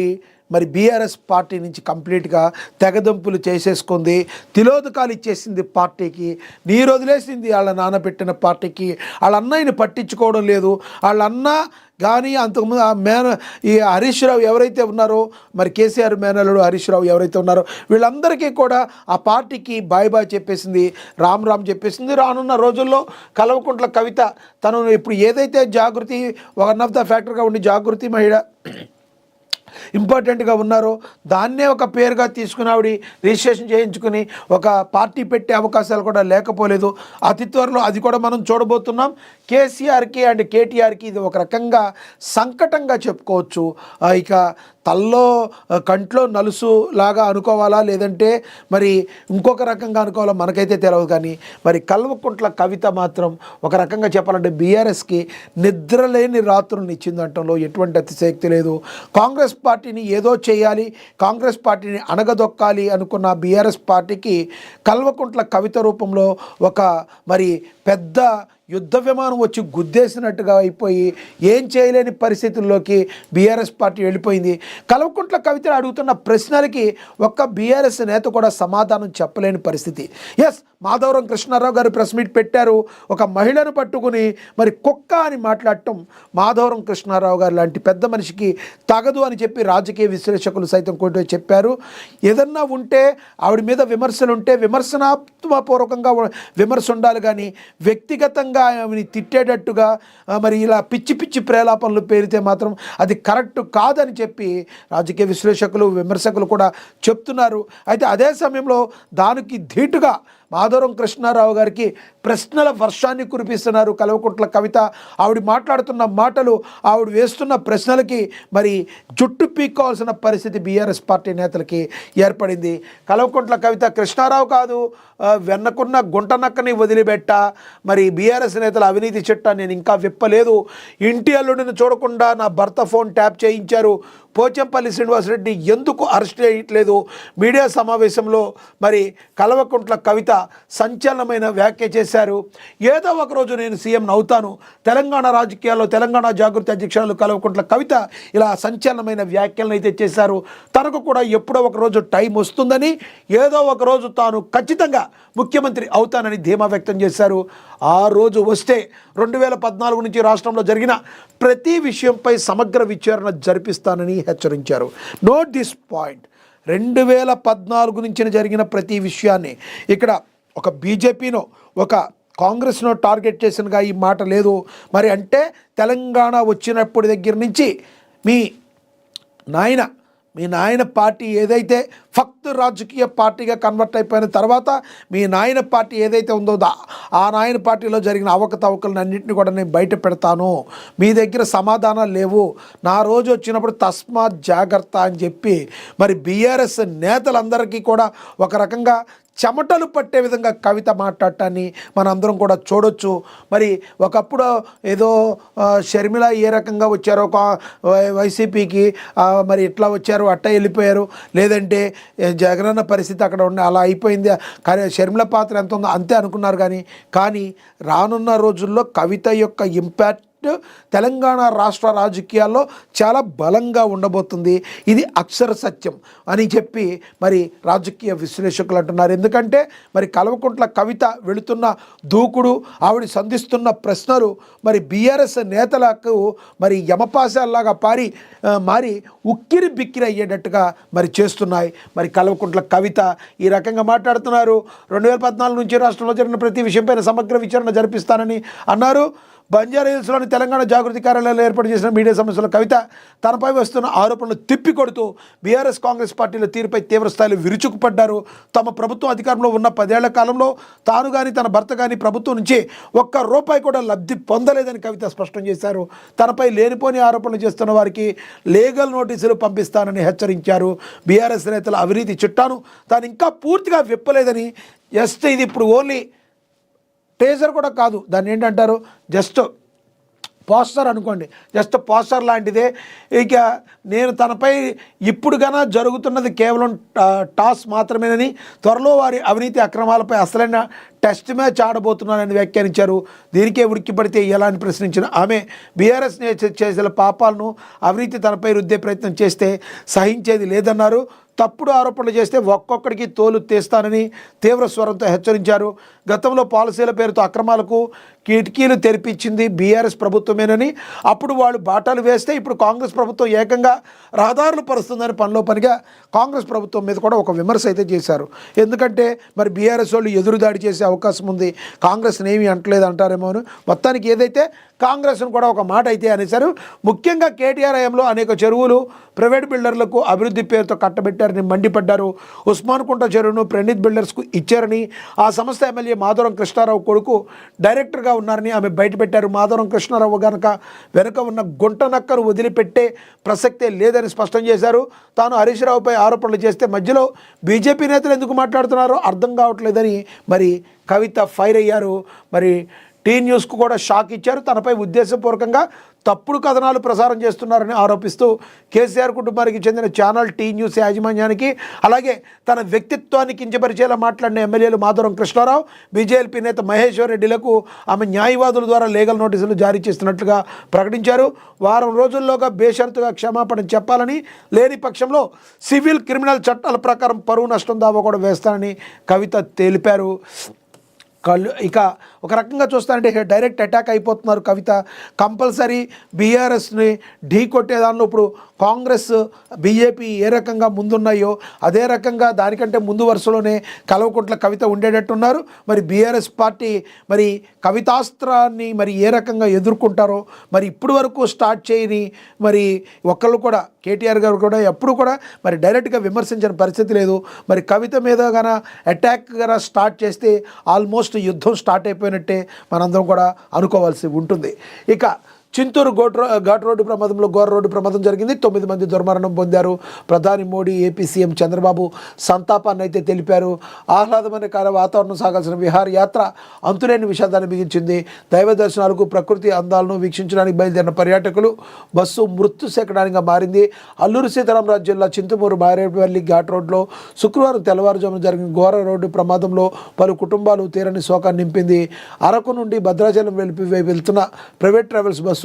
మరి బీఆర్ఎస్ పార్టీ నుంచి కంప్లీట్గా తెగదొంపులు చేసేసుకుంది, తిలోదకాలు ఇచ్చేసింది పార్టీకి, నీరు వదిలేసింది వాళ్ళ నాన్న పెట్టిన పార్టీకి. వాళ్ళ అన్నయ్యని పట్టించుకోవడం లేదు. వాళ్ళ అన్న కానీ అంతకుముందు ఈ హరీష్ రావు ఎవరైతే ఉన్నారో, మరి కేసీఆర్ మేనల్లుడు హరీష్ రావు ఎవరైతే ఉన్నారో వీళ్ళందరికీ కూడా ఆ పార్టీకి బాయ్ బాయ్ చెప్పేసింది, రామ్ రామ్ చెప్పేసింది. రానున్న రోజుల్లో కల్వకుంట్ల కవిత తను ఇప్పుడు ఏదైతే జాగృతి వన్ ఆఫ్ ద ఫ్యాక్టర్గా ఉండి జాగృతి మహిళ ఇంపార్టెంట్గా ఉన్నారో దాన్నే ఒక పేరుగా తీసుకుని ఆవిడ రిజిస్ట్రేషన్ చేయించుకుని ఒక పార్టీ పెట్టే అవకాశాలు కూడా లేకపోలేదు. అతి త్వరలో అది కూడా మనం చూడబోతున్నాం. కేసీఆర్కి అండ్ కేటీఆర్కి ఇది ఒక రకంగా సంకటంగా చెప్పుకోవచ్చు. ఇక తల్లో కంట్లో నలుసు లాగా అనుకోవాలా, లేదంటే మరి ఇంకొక రకంగా అనుకోవాలా మనకైతే తెలియదు. కానీ మరి కల్వకుంట్ల కవిత మాత్రం ఒక రకంగా చెప్పాలంటే బీఆర్ఎస్కి నిద్రలేని రాత్రులను ఇచ్చిందంటంలో ఎటువంటి అతిశయక్తి లేదు. కాంగ్రెస్ పార్టీని ఏదో చేయాలి, కాంగ్రెస్ పార్టీని అణగదొక్కాలి అనుకున్న బీఆర్ఎస్ పార్టీకి కల్వకుంట్ల కవిత రూపంలో ఒక మరి పెద్ద యుద్ధ విమానం వచ్చి గుద్దేసినట్టుగా అయిపోయి ఏం చేయలేని పరిస్థితుల్లోకి బీఆర్ఎస్ పార్టీ వెళ్ళిపోయింది. కల్వకుంట్ల కవిత అడుగుతున్న ప్రశ్నలకి ఒక్క బీఆర్ఎస్ నేత కూడా సమాధానం చెప్పలేని పరిస్థితి. ఎస్, మాధవరం కృష్ణారావు గారు ప్రెస్ మీట్ పెట్టారు. ఒక మహిళను పట్టుకుని మరి కుక్క అని మాట్లాడటం మాధవరం కృష్ణారావు గారు లాంటి పెద్ద మనిషికి తగదు అని చెప్పి రాజకీయ విశ్లేషకులు సైతం కూడా చెప్పారు. ఏదన్నా ఉంటే ఆవిడ మీద విమర్శలు ఉంటే విమర్శనాత్మకపూర్వకంగా విమర్శ ఉండాలి, కానీ వ్యక్తిగతంగా ఆమెని తిట్టేటట్టుగా మరి ఇలా పిచ్చి పిచ్చి ప్రేలాపనలు పేరితే మాత్రం అది కరెక్ట్ కాదని చెప్పి రాజకీయ విశ్లేషకులు విమర్శకులు కూడా చెప్తున్నారు. అయితే అదే సమయంలో దానికి ధీటుగా మాధవరం కృష్ణారావు గారికి ప్రశ్నల వర్షాన్ని కురిపిస్తున్నారు కల్వకుంట్ల కవిత. ఆవిడ మాట్లాడుతున్న మాటలు, ఆవిడ వేస్తున్న ప్రశ్నలకి మరి జుట్టు పీక్కోవాల్సిన పరిస్థితి బీఆర్ఎస్ పార్టీ నేతలకి ఏర్పడింది. కల్వకుంట్ల కవిత కృష్ణారావు కాదు, వెన్నకున్న గుంటనక్కని వదిలిపెట్ట, మరి బీఆర్ఎస్ నేతల అవినీతి చిట్టా నేను ఇంకా విప్పలేదు, ఇంటి అల్లుడిని చూడకుండా నా భర్త ఫోన్ ట్యాప్ చేయించారు, పోచంపల్లి శ్రీనివాసరెడ్డి ఎందుకు అరెస్ట్ చేయట్లేదు, మీడియా సమావేశంలో మరి కల్వకుంట్ల కవిత సంచలనమైన వ్యాఖ్య చేశారు. ఏదో ఒకరోజు నేను సీఎం అవుతాను, తెలంగాణ రాజకీయాల్లో తెలంగాణ జాగృతి అధ్యక్షురాలు కల్వకుంట్ల కవిత ఇలా సంచలనమైన వ్యాఖ్యలను అయితే చేశారు. తనకు కూడా ఎప్పుడో ఒకరోజు టైం వస్తుందని, ఏదో ఒకరోజు తాను ఖచ్చితంగా ముఖ్యమంత్రి అవుతానని ధీమా వ్యక్తం చేశారు. ఆ రోజు వస్తే 2014 నుంచి రాష్ట్రంలో జరిగిన ప్రతి విషయంపై సమగ్ర విచారణ జరిపిస్తానని హెచ్చరించారు. నోట్ దిస్ పాయింట్, 2014 నుంచి జరిగిన ప్రతి విషయాన్ని ఇక్కడ ఒక బీజేపీనో ఒక కాంగ్రెస్నో టార్గెట్ చేసినగా ఈ మాట లేదు. మరి అంటే తెలంగాణ వచ్చినప్పటి దగ్గర నుంచి మీ నాయన పార్టీ ఏదైతే ఫక్త్ రాజకీయ పార్టీగా కన్వర్ట్ అయిపోయిన తర్వాత మీ నాయన పార్టీ ఏదైతే ఉందో ఆ నాయన పార్టీలో జరిగిన అవకతవకలను అన్నింటినీ కూడా నేను బయట పెడతాను, మీ దగ్గర సమాధానాలు లేవు, నా రోజు వచ్చినప్పుడు తస్మాత్ జాగ్రత్త అని చెప్పి మరి బీఆర్ఎస్ నేతలందరికీ కూడా ఒక రకంగా చెమటలు పట్టే విధంగా కవిత మాట్లాడటాన్ని మనందరం కూడా చూడొచ్చు. మరి ఒకప్పుడు ఏదో షర్మిల ఏ రకంగా వచ్చారో వైసీపీకి మరి ఇట్లా వచ్చారు అట్ట వెళ్ళిపోయారు, లేదంటే జగనన్న పరిస్థితి అక్కడ ఉండి అలా అయిపోయింది, కానీ షర్మిల పాత్ర ఎంత ఉందో అంతే అనుకున్నారు. కానీ రానున్న రోజుల్లో కవిత యొక్క ఇంపాక్ట్ తెలంగాణ రాష్ట్ర రాజకీయాల్లో చాలా బలంగా ఉండబోతుంది. ఇది అక్షర సత్యం అని చెప్పి మరి రాజకీయ విశ్లేషకులు అంటున్నారు. ఎందుకంటే మరి కల్వకుంట్ల కవిత వెళుతున్న దూకుడు, ఆవిడ సంధిస్తున్న ప్రశ్నలు మరి బీఆర్ఎస్ నేతలకు మరి యమపాశాల్లాగా మారి ఉక్కిరి బిక్కిరి అయ్యేటట్టుగా మరి చేస్తున్నాయి. మరి కల్వకుంట్ల కవిత ఈ రకంగా మాట్లాడుతున్నారు. 2014 నుంచి రాష్ట్రంలో జరిగిన ప్రతి విషయంపైన సమగ్ర విచారణ జరిపిస్తానని అన్నారు. బంజారాహిల్స్లోని తెలంగాణ జాగృతి కార్యాలయాలు ఏర్పాటు చేసిన మీడియా సమస్యల కవిత తనపై వస్తున్న ఆరోపణలు తిప్పికొడుతూ బీఆర్ఎస్ కాంగ్రెస్ పార్టీల తీరుపై తీవ్రస్థాయిలో విరుచుకుపడ్డారు. తమ ప్రభుత్వం అధికారంలో ఉన్న 10 ఏళ్ల కాలంలో తాను కానీ తన భర్త కానీ ప్రభుత్వం నుంచి ఒక్క రూపాయి కూడా లబ్ధి పొందలేదని కవిత స్పష్టం చేశారు. తనపై లేనిపోని ఆరోపణలు చేస్తున్న వారికి లీగల్ నోటీసులు పంపిస్తానని హెచ్చరించారు. బీఆర్ఎస్ నేతల అవినీతి చిట్టాను తాను ఇంకా పూర్తిగా విప్పలేదని, జస్ట్ ఇది ఇప్పుడు ఓన్లీ టేజర్ కూడా కాదు, దాన్ని ఏంటంటారు, జస్ట్ పోస్టర్ అనుకోండి, జస్ట్ పోస్టర్ లాంటిదే. ఇక నేను తనపై ఇప్పుడు కన్నా జరుగుతున్నది కేవలం టాస్ మాత్రమేనని, త్వరలో వారి అవినీతి అక్రమాలపై అసలైన టెస్ట్ మ్యాచ్ ఆడబోతున్నానని వ్యాఖ్యానించారు. దీనికే ఉడికిపడితే ఎలా అని ప్రశ్నించిన ఆమె బీఆర్ఎస్ చేసిన పాపాలను అవినీతి తనపై రుద్దే ప్రయత్నం చేస్తే సహించేది లేదన్నారు. తప్పుడు ఆరోపణలు చేస్తే ఒక్కొక్కడికి తోలు తీస్తానని తీవ్ర స్వరంతో హెచ్చరించారు. గతంలో పాలసీల పేరుతో అక్రమాలకు కిటికీలు తెరిపించింది బీఆర్ఎస్ ప్రభుత్వమేనని, అప్పుడు వాళ్ళు బాటాలు వేస్తే ఇప్పుడు కాంగ్రెస్ ప్రభుత్వం ఏకంగా రహదారులు పరుస్తుందని పనిలో పనిగా కాంగ్రెస్ ప్రభుత్వం మీద కూడా ఒక విమర్శ అయితే చేశారు. ఎందుకంటే మరి బీఆర్ఎస్ వాళ్ళు ఎదురుదాడి చేసే అవకాశం ఉంది, కాంగ్రెస్ని ఏమీ అంటలేదు అంటారేమో అని. మొత్తానికి ఏదైతే కాంగ్రెస్ను కూడా ఒక మాట అయితే అనేశారు. ముఖ్యంగా కేటీఆర్ హయాంలో అనేక చెరువులు ప్రైవేట్ బిల్డర్లకు అభివృద్ధి పేరుతో కట్టబెట్టారని మండిపడ్డారు. ఉస్మాన్ కుంట చెరువును ప్రణీత్ బిల్డర్స్కు ఇచ్చారని, ఆ సంస్థ ఎమ్మెల్యే మాధవరం కృష్ణారావు కొడుకు డైరెక్టర్గా ఉన్నారని ఆమె బయటపెట్టారు. మాధవరం కృష్ణారావు గనక వెనుక ఉన్న గుంట నక్కను వదిలిపెట్టే ప్రసక్తే లేదని స్పష్టం చేశారు. తాను హరీష్ రావుపై ఆరోపణలు చేస్తే మధ్యలో బీజేపీ నేతలు ఎందుకు మాట్లాడుతున్నారో అర్థం కావట్లేదని మరి కవిత ఫైర్ అయ్యారు. మరి టీ న్యూస్కు కూడా షాక్ ఇచ్చారు. తనపై ఉద్దేశపూర్వకంగా తప్పుడు కథనాలు ప్రసారం చేస్తున్నారని ఆరోపిస్తూ కేసీఆర్ కుటుంబానికి చెందిన ఛానల్ టీ న్యూస్ యాజమాన్యానికి, అలాగే తన వ్యక్తిత్వాన్ని కించపరిచేలా మాట్లాడిన ఎమ్మెల్యేలు మాధవరం కృష్ణారావు, బీజేపీ నేత మహేశ్వర్ రెడ్డిలకు ఆమె న్యాయవాదుల ద్వారా లీగల్ నోటీసులు జారీ చేస్తున్నట్లుగా ప్రకటించారు. వారం రోజుల్లోగా బేషరతుగా క్షమాపణ చెప్పాలని, లేని పక్షంలో సివిల్ క్రిమినల్ చట్టాల ప్రకారం పరువు నష్టం దావా కూడా వేస్తానని కవిత తెలిపారు. ఇక ఒక రకంగా చూస్తానంటే డైరెక్ట్ అటాక్ అయిపోతున్నారు కవిత. కంపల్సరీ బీఆర్ఎస్ని ఢీ కొట్టే దానిలో ఇప్పుడు కాంగ్రెస్ బీజేపీ ఏ రకంగా ముందున్నాయో అదే రకంగా దానికంటే ముందు వరుసలోనే కల్వకుంట్ల కవిత ఉండేటట్టున్నారు. మరి బీఆర్ఎస్ పార్టీ మరి కవితాస్త్రాన్ని మరి ఏ రకంగా ఎదుర్కొంటారో మరి ఇప్పుడు వరకు స్టార్ట్ చేయని మరి ఒకళ్ళు కూడా కేటీఆర్ గారు కూడా ఎప్పుడు కూడా మరి డైరెక్ట్గా విమర్శించిన పరిస్థితి లేదు. మరి కవిత మీద గన అటాక్ గన స్టార్ట్ చేస్తే ఆల్మోస్ట్ యుద్ధం స్టార్ట్ అయిపోయినట్టే మనందరం కూడా అనుకోవాల్సి ఉంటుంది. ఇక చింతూరు ఘాట్ రోడ్డు ప్రమాదంలో ఘోర రోడ్డు ప్రమాదం జరిగింది. 9 మంది దుర్మరణం పొందారు. ప్రధాని మోడీ, ఏపీ సీఎం చంద్రబాబు సంతాపాన్ని అయితే తెలిపారు. ఆహ్లాదమైన వాతావరణం సాగాల్సిన విహారయాత్ర అంతులేని విషాదాన్ని మిగిల్చింది. దైవ దర్శనాలకు, ప్రకృతి అందాలను వీక్షించడానికి బయలుదేరిన పర్యాటకులు బస్సు మృత్యు శకటానిగా మారింది. అల్లూరు సీతారామరాజు జిల్లా చింతమూరు మారేపల్లి ఘాట్ రోడ్లో శుక్రవారం తెల్లవారుజామున జరిగిన ఘోర రోడ్డు ప్రమాదంలో పలు కుటుంబాలు తీరని శోకాన్ని నింపింది. అరకు నుండి భద్రాచలం వెళ్తున్న ప్రైవేట్ ట్రావెల్స్ బస్సు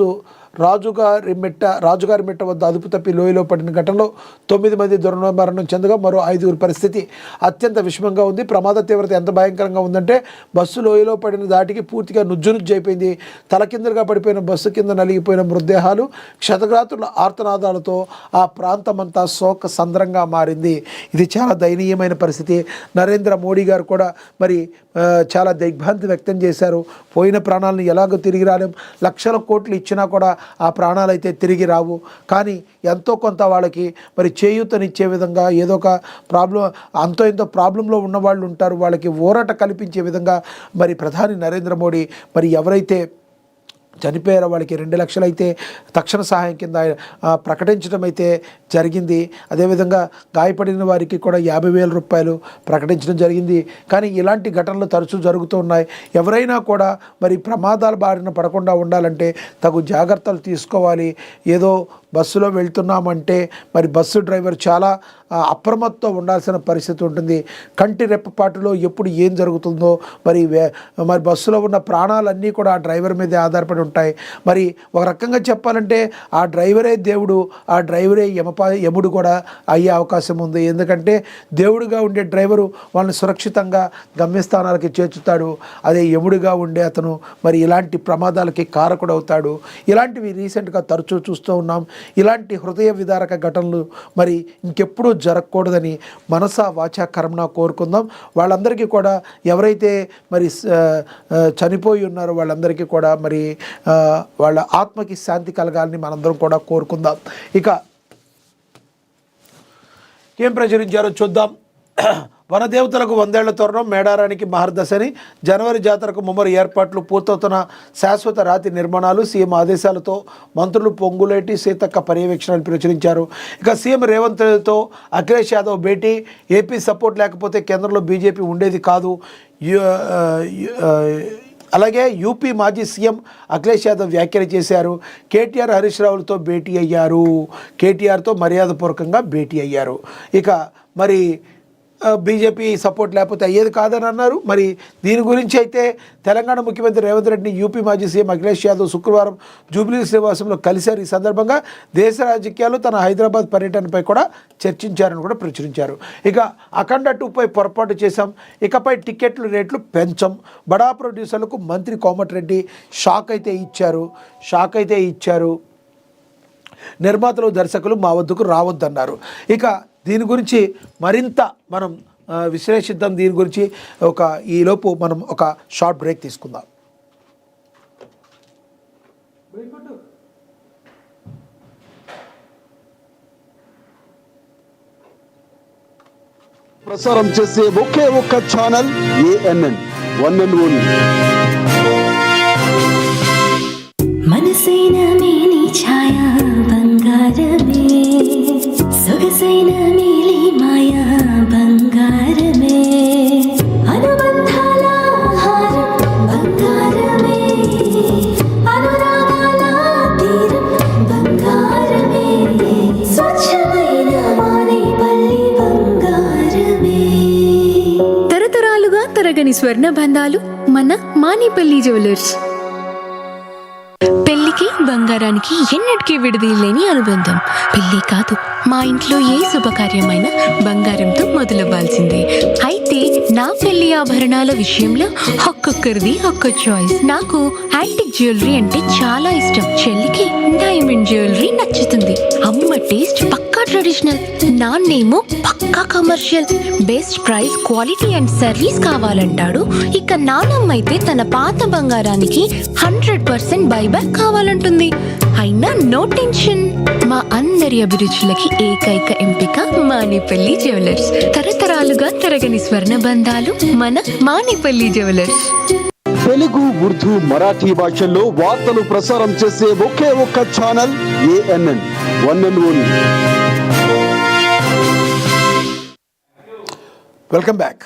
రాజుగారిమెట్ట వద్ద అదుపు తప్పి లోయలో పడిన ఘటనలో 9 మంది దుర్మరణం చెందగా మరో 5గురి పరిస్థితి అత్యంత విషమంగా ఉంది. ప్రమాద తీవ్రత ఎంత భయంకరంగా ఉందంటే బస్సు లోయలో పడిన దాటికి పూర్తిగా నుజ్జునుజ్జు అయిపోయింది. తలకిందులుగా పడిపోయిన బస్సు కింద నలిగిపోయిన మృతదేహాలు, క్షతగాత్రుల ఆర్తనాదాలతో ఆ ప్రాంతమంతా శోక సంద్రంగా మారింది. ఇది చాలా దయనీయమైన పరిస్థితి. నరేంద్ర మోడీ గారు కూడా మరి చాలా దిగ్భ్రాంతి వ్యక్తం చేశారు. పోయిన ప్రాణాలను ఎలాగో తిరిగి రాలేం, లక్షల కోట్లు ఇచ్చినా కూడా ఆ ప్రాణాలు అయితే తిరిగి రావు. కానీ ఎంతో కొంత వాళ్ళకి మరి చేయూతనిచ్చే విధంగా ఏదో ఒక ప్రాబ్లం అంతో ఎంతో ప్రాబ్లంలో ఉన్న వాళ్ళు ఉంటారు, వాళ్ళకి ఊరట కల్పించే విధంగా మరి ప్రధాని నరేంద్ర మోడీ మరి ఎవరైతే చనిపోయారో వాళ్ళకి 2 లక్షలు అయితే తక్షణ సహాయం కింద ప్రకటించడం అయితే జరిగింది. అదేవిధంగా గాయపడిన వారికి కూడా 50,000 రూపాయలు ప్రకటించడం జరిగింది. కానీ ఇలాంటి ఘటనలు తరచూ జరుగుతూ ఉన్నాయి. ఎవరైనా కూడా మరి ప్రమాదాల బారిన పడకుండా ఉండాలంటే తగు జాగ్రత్తలు తీసుకోవాలి. ఏదో బస్సులో వెళ్తున్నామంటే మరి బస్సు డ్రైవర్ చాలా అప్రమత్తంతో ఉండాల్సిన పరిస్థితి ఉంటుంది. కంటి రెప్పపాటులో ఎప్పుడు ఏం జరుగుతుందో మరి బస్సులో ఉన్న ప్రాణాలన్నీ కూడా ఆ డ్రైవర్ మీదే ఆధారపడి ఉంటాయి. మరి ఒక రకంగా చెప్పాలంటే ఆ డ్రైవరే దేవుడు, ఆ డ్రైవరే యముడు కూడా అయ్యే అవకాశం ఉంది. ఎందుకంటే దేవుడిగా ఉండే డ్రైవరు వాళ్ళని సురక్షితంగా గమ్యస్థానాలకి చేర్చుతాడు. అదే యముడిగా ఉండే అతను మరి ఇలాంటి ప్రమాదాలకి కారకుడవుతాడు. ఇలాంటివి రీసెంట్గా తరచూ చూస్తూ ఉన్నాం. ఇలాంటి హృదయ విదారక ఘటనలు మరి ఇంకెప్పుడూ జరగకూడదని మనసా వాచా కర్మణ కోరుకుందాం. వాళ్ళందరికీ కూడా ఎవరైతే మరి చనిపోయి ఉన్నారో వాళ్ళందరికీ కూడా మరి వాళ్ళ ఆత్మకి శాంతి కలగాలని మనందరం కూడా కోరుకుందాం. ఇక ఏం ప్రచురించారో చూద్దాం. వనదేవతలకు 100 ఏళ్ల తోరణం, మేడారానికి మహర్దశని, జనవరి జాతరకు ముమ్మరు ఏర్పాట్లు, పూర్తవుతున్న శాశ్వత రాతి నిర్మాణాలు, సీఎం ఆదేశాలతో మంత్రులు పొంగులేటి, సీతక్క పర్యవేక్షణలు ప్రచురించారు. ఇక సీఎం రేవంత్తో అఖిలేష్ యాదవ్ భేటీ, ఏపీ సపోర్ట్ లేకపోతే కేంద్రంలో బీజేపీ ఉండేది కాదు. అలాగే యూపీ మాజీ సీఎం అఖిలేష్ యాదవ్ వ్యాఖ్యలు చేశారు. కేటీఆర్ హరీష్ రావులతో భేటీ అయ్యారు. కేటీఆర్తో మర్యాదపూర్వకంగా భేటీ అయ్యారు. ఇక మరి బీజేపీ సపోర్ట్ లేకపోతే అయ్యేది కాదని అన్నారు. మరి దీని గురించి అయితే తెలంగాణ ముఖ్యమంత్రి రేవంత్ రెడ్డిని యూపీ మాజీ సీఎం అఖిలేష్ యాదవ్ శుక్రవారం జూబ్లీ శ్రీనివాసంలో కలిశారు. ఈ సందర్భంగా దేశ రాజకీయాలు తన హైదరాబాద్ పర్యటనపై కూడా చర్చించారని కూడా ప్రచురించారు. ఇక అఖండ 2పై పొరపాటు చేశాం, ఇకపై టికెట్లు రేట్లు పెంచం, బడా ప్రొడ్యూసర్లకు మంత్రి కోమటిరెడ్డి షాక్ అయితే ఇచ్చారు. నిర్మాతలు, దర్శకులు మా వద్దకు రావద్దన్నారు. ఇక దీని గురించి మరింత మనం విశ్లేషిద్దాం. దీని గురించి ఈలోపు మనం ఒక షార్ట్ బ్రేక్ తీసుకుందాం. ప్రసారం చేసే ఒకే ఒక్క channel ANN, one and only. మనసైన మేని ఛాయా బంగారమే, సొగసైన మేలి మాయా బంగారమే, అనుబంధాల హారం బంగారమే, అనురాగాల తీరం బంగారమే, స్వచ్ఛమైన మానేపల్లి బంగారమే. తరతరాలుగా తరగని స్వర్ణ బంధాలు మన మానేపల్లి జ్యువెలర్స్. పెళ్లికి బంగారానికి ఎన్నటికీ విడదీయలేని అనుబంధం. పెళ్లి కాదు, మా ఇంట్లో ఏ శుభకార్యమైన బంగారంతో మొదలవ్వాల్సిందే. అయితే నా పెళ్లి ఆభరణాల విషయంలో ఒక్కొక్కరిది ఒక్క చాయిస్. నాకు యాంటిక్ జ్యువెలరీ అంటే చాలా ఇష్టం. చెల్లికి డైమండ్ జ్యువెలరీ నచ్చుతుంది. అమ్మ టేస్ట్ పక్కా ట్రెడిషనల్, నాన్నేమో పక్కా commercial. Best price, quality and service కావాలంటాడు. ఇక నానమ్మ అయితే తన పాత బంగారానికి 100% బైబ్యాక్ కావాలంటుంది. అయినా నో టెన్షన్, మా అందరి అభిరుచులకి ఏకైక ఎంపిక మానేపల్లి జ్యువెలర్స్. తరతరాలుగా తరగని స్వర్ణ బంధాలు మన మానేపల్లి జ్యువెలర్స్. తెలుగు, ఉర్దూ, మరాఠీ భాషల్లో వార్తలు ప్రసారం చేసే ఒకే ఒక్క channel ANN, one and only. Welcome back.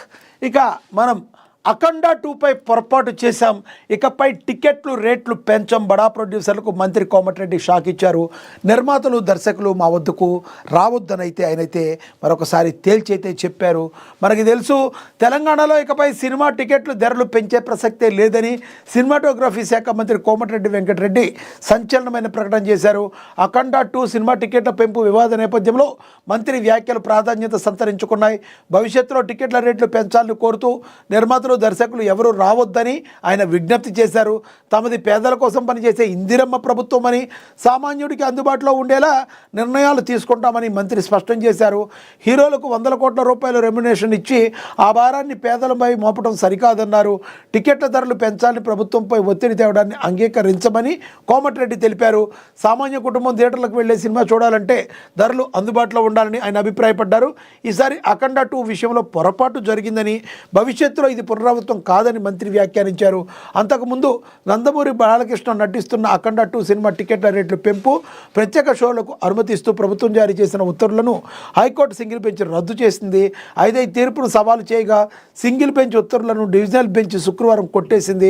ఇక మనం అఖండ 2పై పొరపాటు చేశాం, ఇకపై టికెట్లు రేట్లు పెంచాం. బడా ప్రొడ్యూసర్లకు మంత్రి కోమటిరెడ్డి షాక్ ఇచ్చారు. నిర్మాతలు, దర్శకులు మా వద్దకు రావద్దనైతే ఆయనైతే మరొకసారి తేల్చైతే చెప్పారు. మనకి తెలుసు, తెలంగాణలో ఇకపై సినిమా టికెట్లు ధరలు పెంచే ప్రసక్తే లేదని సినిమాటోగ్రఫీ శాఖ మంత్రి కోమటిరెడ్డి వెంకటరెడ్డి సంచలనమైన ప్రకటన చేశారు. అఖండ 2 సినిమా టికెట్ల పెంపు వివాద నేపథ్యంలో మంత్రి వ్యాఖ్యలు ప్రాధాన్యత సంతరించుకున్నాయి. భవిష్యత్తులో టికెట్ల రేట్లు పెంచాలని కోరుతూ నిర్మాతలు, దర్శకులు ఎవరు రావద్దని ఆయన విజ్ఞప్తి చేశారు. తమది పేదల కోసం పనిచేసే ఇందిరమ్మ ప్రభుత్వం అని, సామాన్యుడికి అందుబాటులో ఉండేలా నిర్ణయాలు తీసుకుంటామని మంత్రి స్పష్టం చేశారు. హీరోలకు 100 కోట్ల రూపాయల రెమ్యునేషన్ ఇచ్చి ఆ భారాన్ని పేదలపై మోపడం సరికాదన్నారు. టికెట్ల ధరలు పెంచాలని ప్రభుత్వంపై ఒత్తిడి తేవడాన్ని అంగీకరించమని కోమటిరెడ్డి తెలిపారు. సామాన్య కుటుంబం థియేటర్లకు వెళ్లే సినిమా చూడాలంటే ధరలు అందుబాటులో ఉండాలని ఆయన అభిప్రాయపడ్డారు. ఈసారి అఖండ 2 విషయంలో పొరపాటు జరిగిందని, భవిష్యత్తులో ఇది పునరావృతం కాదని మంత్రి వ్యాఖ్యానించారు. అంతకుముందు నందమూరి బాలకృష్ణ నటిస్తున్న అఖండ 2 సినిమా టికెట్ల రేట్లు పెంపు, ప్రత్యేక షోలకు అనుమతిస్తూ ప్రభుత్వం జారీ చేసిన ఉత్తర్వులను హైకోర్టు సింగిల్ బెంచ్ రద్దు చేసింది. అయితే ఈ తీర్పును సవాలు చేయగా సింగిల్ బెంచ్ ఉత్తర్వులను డివిజనల్ బెంచ్ శుక్రవారం కొట్టేసింది.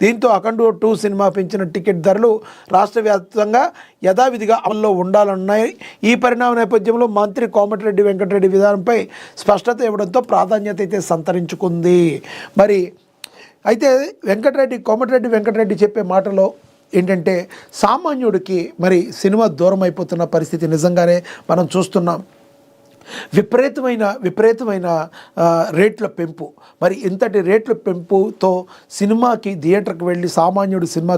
దీంతో అఖండ 2 సినిమా పెంచిన టికెట్ ధరలు రాష్ట్ర వ్యాప్తంగా యథావిధిగా అమల్లో ఉండాలన్నాయి. ఈ పరిణామ నేపథ్యంలో మంత్రి కోమటిరెడ్డి వెంకటరెడ్డి విధానంపై స్పష్టత ఇవ్వడంతో ప్రాధాన్యత అయితే సంతరించుకుంది. మరి అయితే కోమటిరెడ్డి వెంకటరెడ్డి చెప్పే మాటలో ఏంటంటే, సామాన్యుడికి మరి సినిమా దూరం అయిపోతున్న పరిస్థితి నిజంగానే మనం చూస్తున్నాం. విపరీతమైన రేట్ల పెంపు. మరి ఇంతటి రేట్ల పెంపుతో సినిమాకి థియేటర్కి వెళ్ళి సామాన్యుడు సినిమా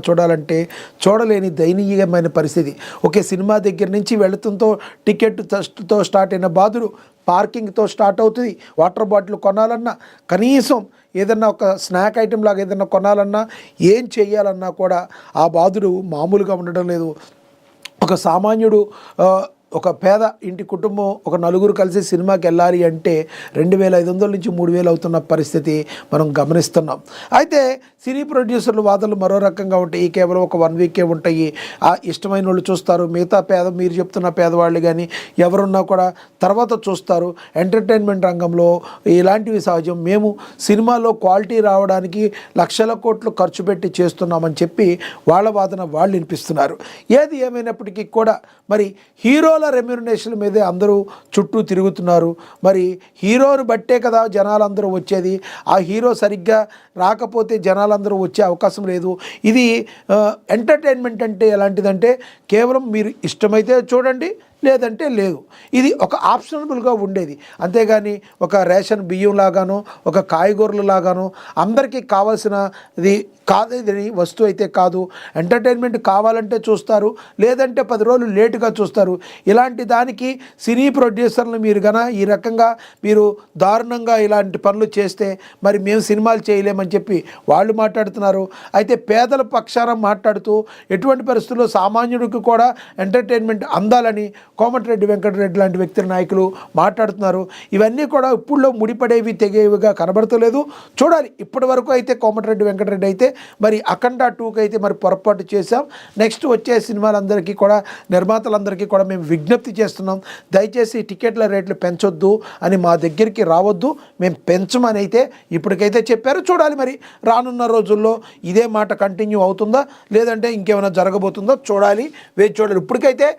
చూడలేని దయనీయమైన పరిస్థితి. ఒకే సినిమా దగ్గర నుంచి వెళుతుంతో టికెట్తో స్టార్ట్ అయిన బాధలు పార్కింగ్తో స్టార్ట్ అవుతుంది. వాటర్ బాటిల్ కొనాలన్నా, కనీసం ఏదన్నా ఒక స్నాక్ ఐటెం లాగా ఏదన్నా కొనాలన్నా, ఏం చేయాలన్నా కూడా ఆ బాధలు మామూలుగా ఉండడం లేదు. ఒక సామాన్యుడు, ఒక పేద ఇంటి కుటుంబం ఒక నలుగురు కలిసి సినిమాకి వెళ్ళాలి అంటే 2500 నుంచి 3000 అవుతున్న పరిస్థితి మనం గమనిస్తున్నాం. అయితే సినీ ప్రొడ్యూసర్లు వాదనలు మరో రకంగా ఉంటాయి. కేవలం ఒక 1 వీకే ఉంటాయి. ఆ ఇష్టమైన వాళ్ళు చూస్తారు. మిగతా మీరు చెప్తున్న పేదవాళ్ళు కానీ ఎవరున్నా కూడా తర్వాత చూస్తారు. ఎంటర్టైన్మెంట్ రంగంలో ఇలాంటివి సహజం. మేము సినిమాలో క్వాలిటీ రావడానికి లక్షల కోట్లు ఖర్చు పెట్టి చేస్తున్నామని చెప్పి వాళ్ళ వాదన వాళ్ళు వినిపిస్తున్నారు. ఏది ఏమైనప్పటికీ కూడా మరి హీరోల రెమ్యునరేషన్ మీదే అందరూ చుట్టూ తిరుగుతున్నారు. మరి హీరోను బట్టే కదా జనాలందరూ వచ్చేది. ఆ హీరో సరిగ్గా రాకపోతే జనాలందరూ వచ్చే అవకాశం లేదు. ఇది ఎంటర్టైన్మెంట్ అంటే ఎలాంటిదంటే కేవలం మీరు ఇష్టమైతే చూడండి, లేదంటే లేదు. ఇది ఒక ఆప్షనబుల్గా ఉండేది. అంతేగాని ఒక రేషన్ బియ్యం లాగానో ఒక కాయగూరలు లాగానో అందరికీ కావాల్సినది కాదని వస్తువు అయితే కాదు. ఎంటర్టైన్మెంట్ కావాలంటే చూస్తారు, లేదంటే 10 రోజులు లేటుగా చూస్తారు. ఇలాంటి దానికి సినీ ప్రొడ్యూసర్లు మీరు ఈ రకంగా మీరు దారుణంగా ఇలాంటి పనులు చేస్తే మరి మేము సినిమాలు చేయలేమని చెప్పి వాళ్ళు మాట్లాడుతున్నారు. అయితే పేదల పక్షాన మాట్లాడుతూ ఎటువంటి పరిస్థితుల్లో సామాన్యుడికి కూడా ఎంటర్టైన్మెంట్ అందాలని కోమటిరెడ్డి వెంకటరెడ్డి లాంటి వ్యక్తుల నాయకులు మాట్లాడుతున్నారు. ఇవన్నీ కూడా ఇప్పుడులో ముడిపడేవి తెగేవిగా కనబడతలేదు. చూడాలి. ఇప్పటి వరకు అయితే కోమటిరెడ్డి వెంకటరెడ్డి అయితే మరి అఖండ 2కి అయితే మరి పొరపాటు చేశాం. నెక్స్ట్ వచ్చే సినిమాలందరికీ కూడా నిర్మాతలందరికీ కూడా మేము విజ్ఞప్తి చేస్తున్నాం, దయచేసి టికెట్ల రేట్లు పెంచొద్దు అని, మా దగ్గరికి రావద్దు, మేము పెంచమని అయితే ఇప్పటికైతే చెప్పారు. చూడాలి మరి రానున్న రోజుల్లో ఇదే మాట కంటిన్యూ అవుతుందా లేదంటే ఇంకేమైనా జరగబోతుందో చూడాలి, వేచి చూడాలి. ఇప్పటికైతే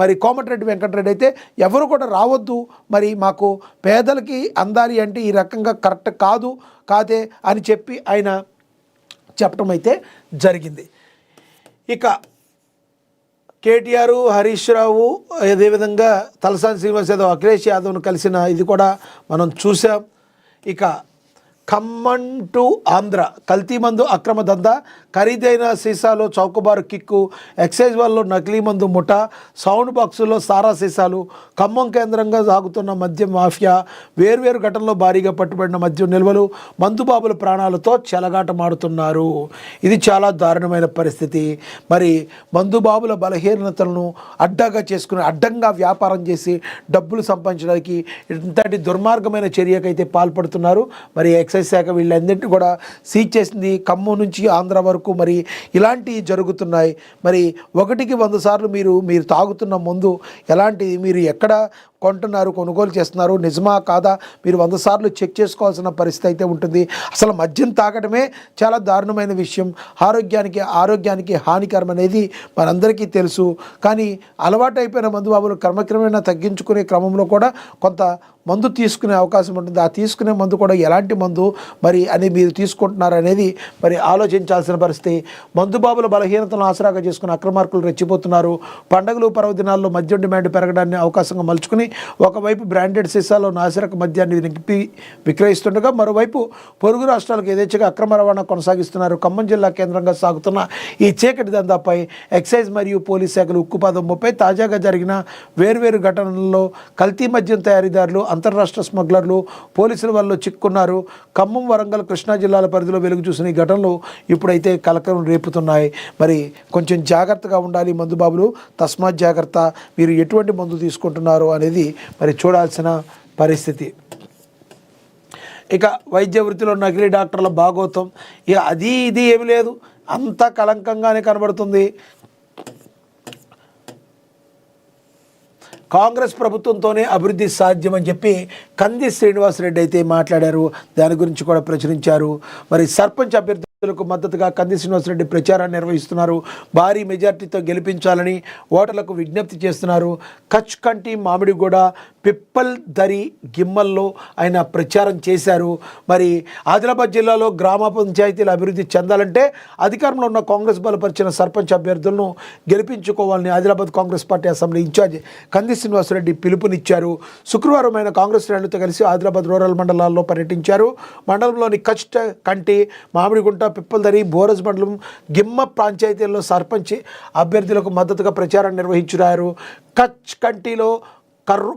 మరి కోమటిరెడ్డి వెంకటరెడ్డి అయితే ఎవరు కూడా రావద్దు, మరి మాకు పేదలకి అందాలి అంటే ఈ రకంగా కరెక్ట్ కాదే అని చెప్పి ఆయన చెప్పడం అయితే జరిగింది. ఇక కేటీఆర్, హరీష్ రావు, అదేవిధంగా తలసాని శ్రీనివాస్ యాదవ్, అఖిలేష్ యాదవ్ను కలిసిన ఇది కూడా మనం చూసాం. ఇక ఖమ్మం టు ఆంధ్ర కల్తీ మందు అక్రమ దందా, ఖరీదైన సీసాలో చౌకబారు కిక్కు, ఎక్సైజ్ వాళ్ళలో నకిలీ మందు ముఠా, సౌండ్ బాక్సుల్లో సారా సీసాలు, ఖమ్మం కేంద్రంగా సాగుతున్న మద్యం మాఫియా, వేర్వేరు ఘటనలో భారీగా పట్టుబడిన మద్యం నిల్వలు, మందుబాబుల ప్రాణాలతో చెలగాటమాడుతున్నారు. ఇది చాలా దారుణమైన పరిస్థితి. మరి మందుబాబుల బలహీనతలను అడ్డంగా వ్యాపారం చేసి డబ్బులు సంపాదించడానికి ఇంతటి దుర్మార్గమైన చర్యకైతే పాల్పడుతున్నారు. మరి ఎక్సైజ్ శాఖ వీళ్ళందరినీ కూడా సీజ్ చేసింది. ఖమ్మం నుంచి ఆంధ్ర వరకు మరి ఇలాంటివి జరుగుతున్నాయి. మరి 1కి 100 సార్లు మీరు తాగుతున్న మందు ఎలాంటిది, మీరు ఎక్కడ కొంటున్నారు, కొనుగోలు చేస్తున్నారు, నిజమా కాదా మీరు 100 సార్లు చెక్ చేసుకోవాల్సిన పరిస్థితి అయితే ఉంటుంది. అసలు మద్యం తాగడమే చాలా దారుణమైన విషయం, ఆరోగ్యానికి హానికరం అనేది మనందరికీ తెలుసు. కానీ అలవాటు అయిపోయిన మందు బాబులు క్రమక్రమేణా తగ్గించుకునే క్రమంలో కూడా కొంత మందు తీసుకునే అవకాశం ఉంటుంది. ఆ తీసుకునే మందు కూడా ఎలాంటి మందు మరి అని మీరు తీసుకుంటున్నారు అనేది మరి ఆలోచించాల్సిన పరిస్థితి. మందుబాబుల బలహీనతలను ఆసరాగా చేసుకుని అక్రమార్కులు రెచ్చిపోతున్నారు. పండుగలు పర్వదినాల్లో మద్యం డిమాండ్ పెరగడాన్ని అవకాశంగా మలుచుకుని ఒకవైపు బ్రాండెడ్ సీసాలో నాసిరక మద్యాన్ని నింపి విక్రయిస్తుండగా మరోవైపు పొరుగు రాష్ట్రాలకు యథేచ్ఛగా అక్రమ రవాణా కొనసాగిస్తున్నారు. ఖమ్మం జిల్లా కేంద్రంగా సాగుతున్న ఈ చీకటి దందాపై ఎక్సైజ్ మరియు పోలీస్ శాఖలు ఉక్కుపాదం మోపాయి. తాజాగా జరిగిన వేర్వేరు ఘటనల్లో కల్తీ మద్యం తయారీదారులు, అంతర్రాష్ట్ర స్మగ్లర్లు పోలీసుల వల్ల చిక్కున్నారు. ఖమ్మం, వరంగల్, కృష్ణా జిల్లాల పరిధిలో వెలుగు చూసిన ఈ ఘటనలు ఇప్పుడైతే కలకలం రేపుతున్నాయి. మరి కొంచెం జాగ్రత్తగా ఉండాలి మందుబాబులు, తస్మాత్ జాగ్రత్త. మీరు ఎటువంటి మందు తీసుకుంటున్నారు అనేది మరి చూడాల్సిన పరిస్థితి. ఇక వైద్య వృత్తిలో నకిలీ డాక్టర్ల భాగోతం, ఇక అది ఇది ఏమి లేదు, అంతా కలంకంగానే కనబడుతుంది. కాంగ్రెస్ ప్రభుత్వంతోనే అభివృద్ధి సాధ్యమని చెప్పి కంది శ్రీనివాసరెడ్డి అయితే మాట్లాడారు. దాని గురించి కూడా ప్రచురించారు. మరి సర్పంచ్ అభ్యర్థులకు మద్దతుగా కంది శ్రీనివాసరెడ్డి ప్రచారాన్ని నిర్వహిస్తున్నారు. భారీ మెజార్టీతో గెలిపించాలని ఓటర్లకు విజ్ఞప్తి చేస్తున్నారు. కచ్ కంటి, మామిడిగూడ, పిప్పల్ దరి, గిమ్మల్లో ఆయన ప్రచారం చేశారు. మరి ఆదిలాబాద్ జిల్లాలో గ్రామ పంచాయతీల అభివృద్ధి చెందాలంటే అధికారంలో ఉన్న కాంగ్రెస్ బలపరిచిన సర్పంచ్ అభ్యర్థులను గెలిపించుకోవాలని Adilabad Congress party assembly incharge Kandi Srinivasa Reddy పిలుపునిచ్చారు. శుక్రవారం ఆయన కాంగ్రెస్ శ్రేణులతో కలిసి ఆదిలాబాద్ రూరల్ మండలాల్లో పర్యటించారు. మండలంలోని కచ్ కంటి, మామిడిగుంట, పిప్పల్దరి, బోరజ్ మండలం, గిమ్మ పంచాయతీల్లో సర్పంచ్ అభ్యర్థులకు మద్దతుగా ప్రచారం నిర్వహించారు. కచ్ కంటిలో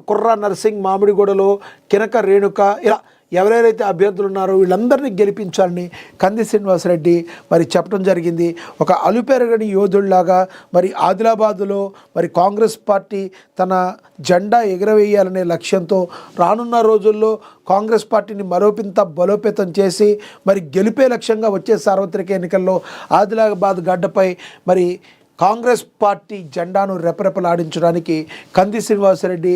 కుర్ర నర్సింగ్, మామిడిగూడలో కినక రేణుక, ఇలా ఎవరెవరైతే అభ్యర్థులు ఉన్నారో వీళ్ళందరినీ గెలిపించాలని కంది శ్రీనివాసరెడ్డి మరి చెప్పడం జరిగింది. ఒక అలుపెరగని యోధుల్లాగా మరి ఆదిలాబాదులో మరి కాంగ్రెస్ పార్టీ తన జెండా ఎగరవేయాలనే లక్ష్యంతో రానున్న రోజుల్లో కాంగ్రెస్ పార్టీని మరోపింత బలోపేతం చేసి మరి గెలిపే లక్ష్యంగా వచ్చే సార్వత్రిక ఎన్నికల్లో ఆదిలాబాద్ గడ్డపై మరి కాంగ్రెస్ పార్టీ జెండాను రెపరెపలాడించడానికి కంది శ్రీనివాసరెడ్డి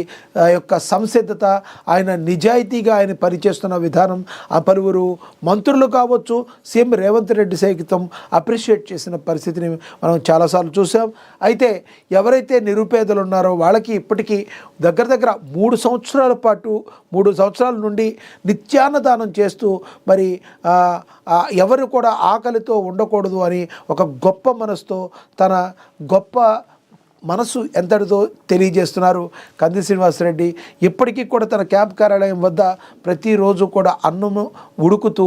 యొక్క సంసిద్ధత, ఆయన నిజాయితీగా ఆయన పనిచేస్తున్న విధానం ఆ పలువురు మంత్రులు కావచ్చు, సీఎం రేవంత్ రెడ్డి సైతం అప్రిషియేట్ చేసిన పరిస్థితిని మనం చాలాసార్లు చూసాం. అయితే ఎవరైతే నిరుపేదలు ఉన్నారో వాళ్ళకి ఇప్పటికీ దగ్గర 3 సంవత్సరాల నుండి నిత్యాన్నదానం చేస్తూ మరి ఎవరు కూడా ఆకలితో ఉండకూడదు అని ఒక గొప్ప మనసుతో తన గొప్ప మనసు ఎంతటిదో తెలియజేస్తున్నారు కంది శ్రీనివాసరెడ్డి. ఇప్పటికీ కూడా తన క్యాంప్ కార్యాలయం వద్ద ప్రతిరోజు కూడా అన్నము ఉడుకుతూ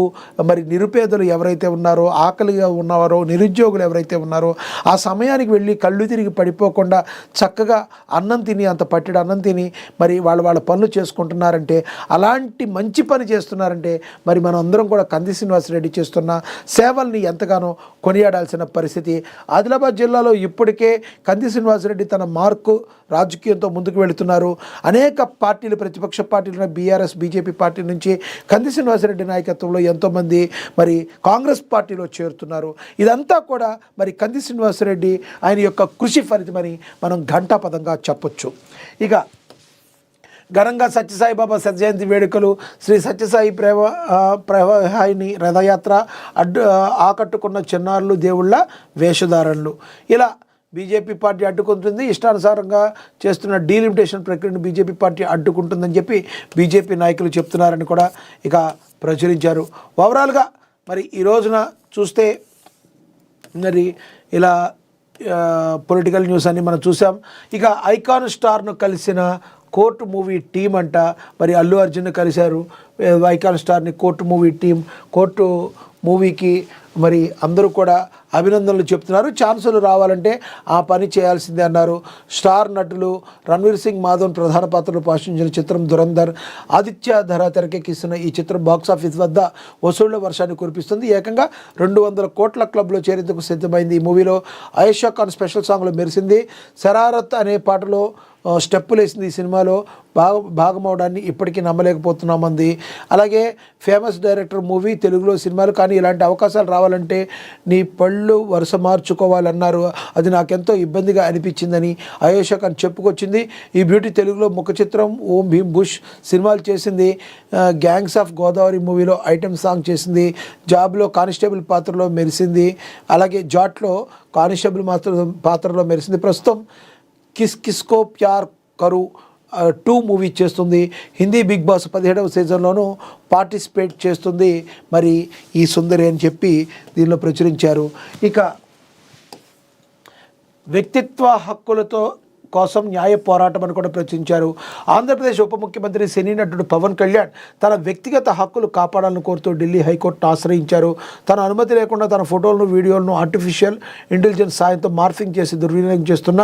మరి నిరుపేదలు ఎవరైతే ఉన్నారో, ఆకలిగా ఉన్నవారో, నిరుద్యోగులు ఎవరైతే ఉన్నారో ఆ సమయానికి వెళ్ళి కళ్ళు తిరిగి పడిపోకుండా చక్కగా అన్నం తిని, అంత పట్టెడు అన్నం తిని మరి వాళ్ళ పనులు చేసుకుంటున్నారంటే, అలాంటి మంచి పని చేస్తున్నారంటే మరి మనం అందరం కూడా కంది శ్రీనివాసరెడ్డి చేస్తున్న సేవల్ని ఎంతగానో కొనియాడాల్సిన పరిస్థితి. ఆదిలాబాద్ జిల్లాలో ఇప్పటికే కంది శ్రీనివాసరెడ్డి తన మార్కు రాజకీయంతో ముందుకు వెళుతున్నారు. అనేక పార్టీలు, ప్రతిపక్ష పార్టీలు, బీఆర్ఎస్, బీజేపీ పార్టీ నుంచి కంది శ్రీనివాసరెడ్డి నాయకత్వంలో ఎంతోమంది మరి కాంగ్రెస్ పార్టీలో చేరుతున్నారు. ఇదంతా కూడా మరి కంది శ్రీనివాసరెడ్డి ఆయన యొక్క కృషి ఫలితమని మనం ఘంటాపదంగా చెప్పొచ్చు. ఇక ఘనంగా సత్యసాయిబాబా శతజయంతి వేడుకలు, శ్రీ సత్యసాయి ప్రవాహిని రథయాత్ర, ఆకట్టుకున్న చిన్నారులు, దేవుళ్ళ వేషధారణలు, ఇలా బీజేపీ పార్టీ అడ్డుకుంటుంది. ఇష్టానుసారంగా చేస్తున్న డీలిమిటేషన్ ప్రక్రియను బీజేపీ పార్టీ అడ్డుకుంటుందని చెప్పి బీజేపీ నాయకులు చెప్తున్నారని కూడా ఇక ప్రచురించారు. ఓవరాల్గా మరి ఈ రోజున చూస్తే మరి ఇలా పొలిటికల్ న్యూస్ అని మనం చూసాం. ఇక ఐకాన్ స్టార్ను కలిసిన కోర్టు మూవీ టీం అంట, మరి అల్లు అర్జున్ కలిశారు ఐకాన్ స్టార్ని. కోర్టు మూవీ టీం కోర్టు మూవీకి మరి అందరూ కూడా అభినందనలు చెప్తున్నారు. ఛాన్సులు రావాలంటే ఆ పని చేయాల్సిందే అన్నారు. స్టార్ నటులు రణ్వీర్ సింగ్, మాధవన్ ప్రధాన పాత్రలు పోషించిన చిత్రం ధురంధర్. ఆదిత్య ధర తెరకెక్కిస్తున్న ఈ చిత్రం బాక్సాఫీస్ వద్ద వసూళ్ల వర్షాన్ని కురిపిస్తుంది. ఏకంగా 200 కోట్ల క్లబ్లో చేరేందుకు సిద్ధమైంది. ఈ మూవీలో ఆయేషా ఖాన్ స్పెషల్ సాంగ్లో మెరిసింది. శరారత్ అనే పాటలో స్టెప్పులు వేసింది. ఈ సినిమాలో భాగమవడాన్ని ఇప్పటికీ నమ్మలేకపోతున్నామంది. అలాగే ఫేమస్ డైరెక్టర్ మూవీ, తెలుగులో సినిమాలు, కానీ ఇలాంటి అవకాశాలు రావాలంటే నీ పళ్ళు వరుస మార్చుకోవాలన్నారు. అది నాకెంతో ఇబ్బందిగా అనిపించిందని ఆయేషా ఖాన్ చెప్పుకొచ్చింది. ఈ బ్యూటీ తెలుగులో ముఖ చిత్రం ఓం భీమ్ బుష్ సినిమాలు చేసింది. గ్యాంగ్స్ ఆఫ్ గోదావరి మూవీలో ఐటెం సాంగ్ చేసింది. జాబ్లో కానిస్టేబుల్ పాత్రలో మెరిసింది. అలాగే జాట్లో కానిస్టేబుల్ పాత్రలో మెరిసింది. ప్రస్తుతం కిస్ కిస్కో ప్యార్ కరు 2 మూవీ చేస్తుంది. హిందీ బిగ్ బాస్ 17వ సీజన్లోనూ పార్టిసిపేట్ చేస్తుంది మరి ఈ సుందరి అని చెప్పి దీనిలో ప్రచురించారు. ఇక వ్యక్తిత్వ హక్కులతో కోసం న్యాయ పోరాటం అని కూడా ప్రచురించారు. ఆంధ్రప్రదేశ్ ఉప ముఖ్యమంత్రి సినీ నటుడు పవన్ కళ్యాణ్ తన వ్యక్తిగత హక్కులు కాపాడాలని కోరుతూ ఢిల్లీ హైకోర్టును ఆశ్రయించారు. తన అనుమతి లేకుండా తన ఫోటోలను, వీడియోలను ఆర్టిఫిషియల్ ఇంటెలిజెన్స్ సాయంతో మార్ఫింగ్ చేసి దుర్వినియోగం చేస్తున్న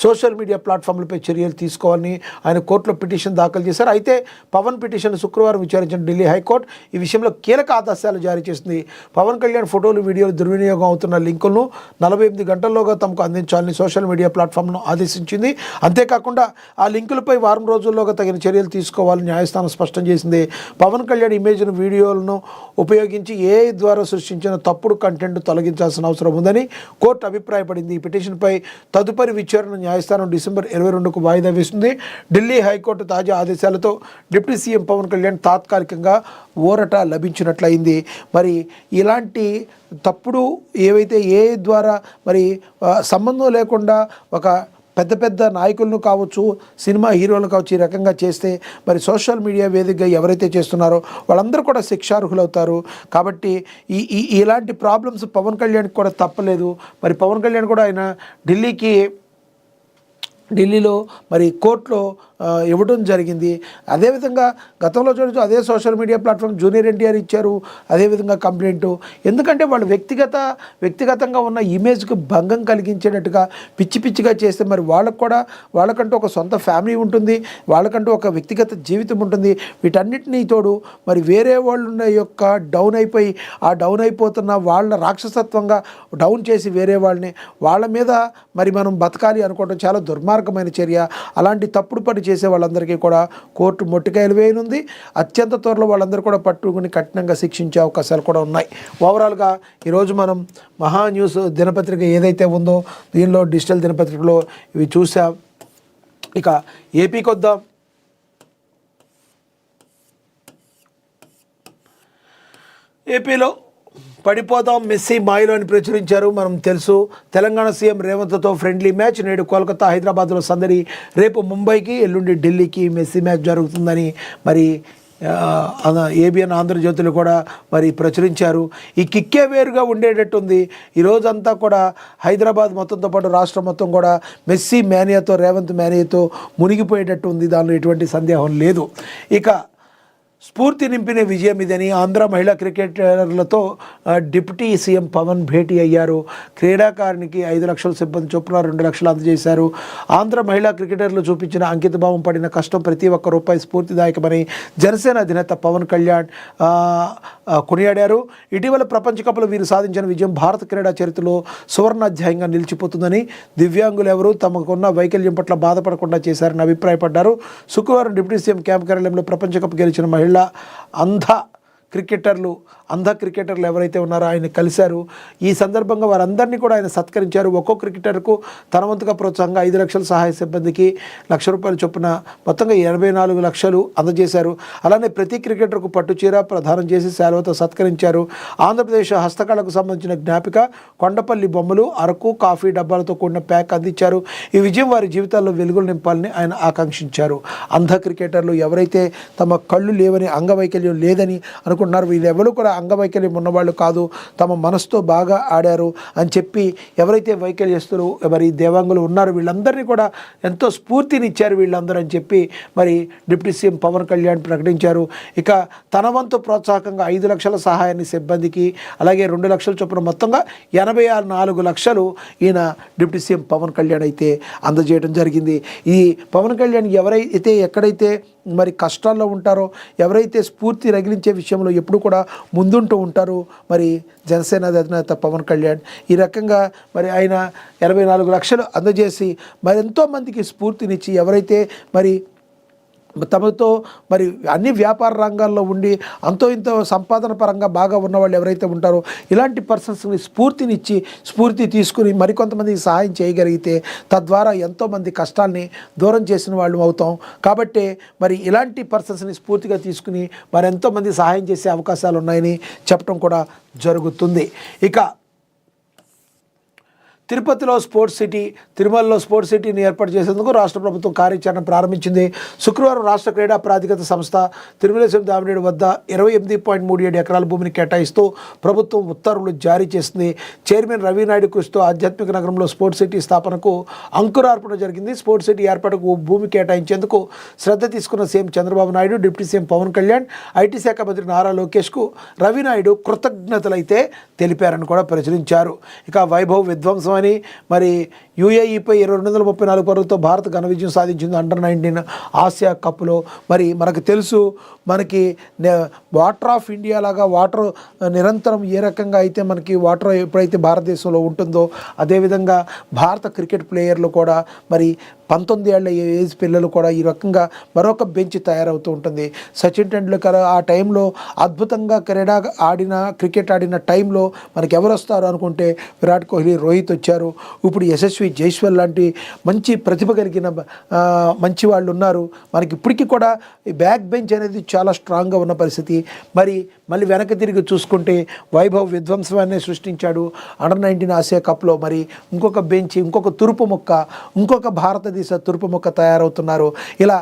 సోషల్ మీడియా ప్లాట్ఫామ్లపై చర్యలు తీసుకోవాలని ఆయన కోర్టులో పిటిషన్ దాఖలు చేశారు. అయితే పవన్ పిటిషన్ శుక్రవారం విచారించిన ఢిల్లీ హైకోర్టు ఈ విషయంలో కీలక ఆదేశాలు జారీ చేసింది. పవన్ కళ్యాణ్ ఫోటోలు, వీడియోలు దుర్వినియోగం అవుతున్న లింకులను 48 గంటల్లోగా తమకు అందించాలని సోషల్ మీడియా ప్లాట్ఫామ్ను ఆదేశించింది. అంతేకాకుండా ఆ లింకులపై వారం రోజుల్లోగా తగిన చర్యలు తీసుకోవాలని న్యాయస్థానం స్పష్టం చేసింది. పవన్ కళ్యాణ్ ఇమేజ్ను, వీడియోలను ఉపయోగించి ఏఐ ద్వారా సృష్టించిన తప్పుడు కంటెంట్ తొలగించాల్సిన అవసరం ఉందని కోర్టు అభిప్రాయపడింది. ఈ పిటిషన్పై తదుపరి విచారణ న్యాయస్థానం డిసెంబర్ 22కు వాయిదా వేసింది. ఢిల్లీ హైకోర్టు తాజా ఆదేశాలతో డిప్యూటీ సీఎం పవన్ కళ్యాణ్ తాత్కాలికంగా ఊరట లభించినట్లయింది. మరి ఇలాంటి తప్పుడు ఏవైతే ఏఐ ద్వారా మరి సంబంధం లేకుండా ఒక పెద్ద నాయకులను కావచ్చు, సినిమా హీరోలను కావచ్చు, ఈ రకంగా చేస్తే మరి సోషల్ మీడియా వేదికగా ఎవరైతే చేస్తున్నారో వాళ్ళందరూ కూడా శిక్షార్హులవుతారు. కాబట్టి ఇలాంటి ప్రాబ్లమ్స్ పవన్ కళ్యాణ్కి కూడా తప్పలేదు. మరి పవన్ కళ్యాణ్ కూడా ఆయన ఢిల్లీలో మరి కోర్టులో ఇవ్వడం జరిగింది. అదేవిధంగా గతంలో చూడొచ్చు, అదే social media platform junior NTR ఇచ్చారు అదేవిధంగా కంప్లైంట్. ఎందుకంటే వాళ్ళు వ్యక్తిగతంగా ఉన్న ఇమేజ్కి భంగం కలిగించేటట్టుగా పిచ్చిగా చేస్తే మరి వాళ్ళకంటూ ఒక సొంత ఫ్యామిలీ ఉంటుంది, వాళ్ళకంటూ ఒక వ్యక్తిగత జీవితం ఉంటుంది. వీటన్నిటినీ తోడు మరి వేరే వాళ్ళ యొక్క డౌన్ అయిపోతున్న వాళ్ళ రాక్షసత్వంగా డౌన్ చేసి వేరే వాళ్ళ మీద మరి మనం బతకాలి అనుకోవడం చాలా దుర్మార్గమైన చర్య. అలాంటి తప్పుడు పని చేసే వాళ్ళందరికీ కూడా కోర్టు మొట్టికాయలు వేయనుంది. అత్యంత త్వరలో వాళ్ళందరూ కూడా పట్టుకుని కఠినంగా శిక్షించే అవకాశాలు కూడా ఉన్నాయి. ఓవరాల్గా ఈరోజు మనం మహా న్యూస్ దినపత్రిక ఏదైతే ఉందో దీనిలో డిజిటల్ దినపత్రికలో ఇవి చూసాం. ఇక ఏపీకి వద్దాం. ఏపీలో పడిపోదాం మెస్సీ మాయలో అని ప్రచురించారు. మనం తెలుసు, తెలంగాణ సీఎం రేవంత్తో ఫ్రెండ్లీ మ్యాచ్. నేడు కోల్కతా, హైదరాబాద్లో సందడి. రేపు ముంబైకి, ఎల్లుండి ఢిల్లీకి మెస్సీ మ్యాచ్ జరుగుతుందని మరి ఏబిఎన్ ఆంధ్రజ్యోతిలో కూడా మరి ప్రచురించారు. ఈ కిక్కే వేరుగా ఉండేటట్టుంది. ఈరోజంతా కూడా హైదరాబాద్ మొత్తంతో పాటు రాష్ట్రం మొత్తం కూడా మెస్సీ మేనియాతో, రేవంత్ మేనియాతో మునిగిపోయేటట్టు ఉంది. దానిలో ఎటువంటి సందేహం లేదు. ఇక స్ఫూర్తి నింపిన విజయం ఇదని ఆంధ్ర మహిళా క్రికెటర్లతో డిప్యూటీ సీఎం పవన్ భేటీ అయ్యారు. క్రీడాకారునికి 5 లక్షల సిబ్బంది చొప్పున 2 లక్షలు అందజేశారు. ఆంధ్ర మహిళా క్రికెటర్లు చూపించిన అంకితభావం, పడిన కష్టం ప్రతి ఒక్క రూపాయి స్ఫూర్తిదాయకమని జనసేన అధినేత పవన్ కళ్యాణ్ కొనియాడారు. ఇటీవల ప్రపంచ కప్లో వీరు సాధించిన విజయం భారత క్రీడా చరిత్రలో సువర్ణాధ్యాయంగా నిలిచిపోతుందని, దివ్యాంగులు ఎవరూ తమకున్న వైకల్యం పట్ల బాధపడకుండా చేశారని అభిప్రాయపడ్డారు. శుక్రవారం డిప్యూటీ సీఎం క్యాంప్ కార్యాలయంలో ప్రపంచ కప్ గెలిచిన మహిళ అంధ క్రికెటర్లు ఎవరైతే ఉన్నారో ఆయన కలిశారు. ఈ సందర్భంగా వారందరినీ కూడా ఆయన సత్కరించారు. ఒక్కో క్రికెటర్కు తన వంతుగా ప్రోత్సాహంగా 5 లక్షల సహాయ సిబ్బందికి ₹1,00,000 చొప్పున మొత్తంగా 84 లక్షలు అందజేశారు. అలానే ప్రతి క్రికెటర్కు పట్టుచీర ప్రదానం చేసి శాలువతో సత్కరించారు. ఆంధ్రప్రదేశ్ హస్తకళకు సంబంధించిన జ్ఞాపిక, కొండపల్లి బొమ్మలు, అరకు కాఫీ డబ్బాలతో కూడిన ప్యాక్ అందించారు. ఈ విజయం వారి జీవితాల్లో వెలుగులు నింపాలని ఆయన ఆకాంక్షించారు. అంధ క్రికెటర్లు ఎవరైతే తమ కళ్ళు లేవని, అంగవైకల్యం లేదని అనుకుంటున్నారు, వీళ్ళెవరూ కూడా అంగవైకల్యం ఉన్నవాళ్ళు కాదు, తమ మనసుతో బాగా ఆడారు అని చెప్పి ఎవరైతే వైకల్యస్తులు మరి దేవాంగులు ఉన్నారో వీళ్ళందరినీ కూడా ఎంతో స్ఫూర్తినిచ్చారు వీళ్ళందరూ అని చెప్పి మరి డిప్యూటీ సీఎం పవన్ కళ్యాణ్ ప్రకటించారు. ఇక తన వంతు ప్రోత్సాహకంగా 5 లక్షల సహాయాన్ని సిబ్బందికి, అలాగే 2 లక్షల చొప్పున మొత్తంగా 84 లక్షలు ఈయన డిప్యూటీ సీఎం పవన్ కళ్యాణ్ అయితే అందజేయడం జరిగింది. ఈ పవన్ కళ్యాణ్ ఎవరైతే ఎక్కడైతే మరి కష్టాల్లో ఉంటారో, ఎవరైతే స్ఫూర్తి రగిలించే విషయంలో ఎప్పుడు కూడా ముందుంటూ ఉంటారు మరి జనసేన అధినేత పవన్ కళ్యాణ్. ఈ రకంగా మరి ఆయన 84 లక్షలు అందజేసి మరి ఎంతోమందికి స్ఫూర్తినిచ్చి, ఎవరైతే మరి తమతో మరి అన్ని వ్యాపార రంగాల్లో ఉండి అంతో ఇంతో సంపాదన పరంగా బాగా ఉన్నవాళ్ళు ఎవరైతే ఉంటారో ఇలాంటి పర్సన్స్ని స్ఫూర్తి తీసుకుని మరికొంతమందికి సహాయం చేయగలిగితే తద్వారా ఎంతోమంది కష్టాల్ని దూరం చేసిన వాళ్ళు అవుతాం. కాబట్టి మరి ఇలాంటి పర్సన్స్ని స్ఫూర్తిగా తీసుకుని మరి ఎంతోమంది సహాయం చేసే అవకాశాలు ఉన్నాయని చెప్పడం కూడా జరుగుతుంది. ఇక తిరుపతిలో స్పోర్ట్స్ సిటీ, తిరుమలలో స్పోర్ట్స్ సిటీని ఏర్పాటు చేసేందుకు రాష్ట్ర ప్రభుత్వం కార్యాచరణ ప్రారంభించింది. శుక్రవారం రాష్ట్ర క్రీడా ప్రాధికార సంస్థ తిరుమలేశ్వరం దామినేడు వద్ద 28.37 ఎకరాల భూమిని కేటాయిస్తూ ప్రభుత్వం ఉత్తర్వులు జారీ చేసింది. చైర్మన్ రవినాయుడు కృషితో ఆధ్యాత్మిక నగరంలో స్పోర్ట్స్ సిటీ స్థాపనకు అంకురార్పణ జరిగింది. స్పోర్ట్స్ సిటీ ఏర్పాటుకు భూమి కేటాయించేందుకు శ్రద్ధ తీసుకున్న CM Chandrababu Naidu, deputy CM Pawan Kalyan, IT శాఖ మంత్రి నారా లోకేష్కు రవినాయుడు కృతజ్ఞతలైతే తెలిపారని కూడా ప్రచురించారు. ఇక వైభవ్ విధ్వంసం అని మరి యూఏఈపై 234 పరుగులతో భారత్ ఘన విజయం సాధించింది అండర్-19 ఆసియా కప్లో. మరి మనకు తెలుసు, మనకి వాటర్ ఆఫ్ ఇండియా లాగా వాటర్ నిరంతరం ఏ రకంగా అయితే మనకి వాటర్ ఎప్పుడైతే భారతదేశంలో ఉంటుందో అదేవిధంగా భారత క్రికెట్ ప్లేయర్లు కూడా మరి 19 ఏళ్ల ఏజ్ పిల్లలు కూడా ఈ రకంగా మరొక బెంచ్ తయారవుతూ ఉంటుంది. సచిన్ టెండూల్కర్ ఆ టైంలో అద్భుతంగా క్రికెట్ ఆడిన టైంలో మనకి ఎవరు వస్తారు అనుకుంటే విరాట్ కోహ్లీ, రోహిత్ వచ్చారు. ఇప్పుడు యశస్వి జైస్వాల్ లాంటి మంచి ప్రతిభ కలిగిన మంచి వాళ్ళు ఉన్నారు. మనకి ఇప్పటికీ కూడా ఈ బ్యాక్ బెంచ్ అనేది చాలా స్ట్రాంగ్గా ఉన్న పరిస్థితి. మళ్ళీ వెనక్కి తిరిగి చూసుకుంటే వైభవ్ విధ్వంసాన్ని సృష్టించాడు అండర్-19 ఆసియా కప్లో. మరి ఇంకొక బెంచ్, ఇంకొక భారతదేశ తురుపు మొక్క తయారవుతున్నారు. ఇలా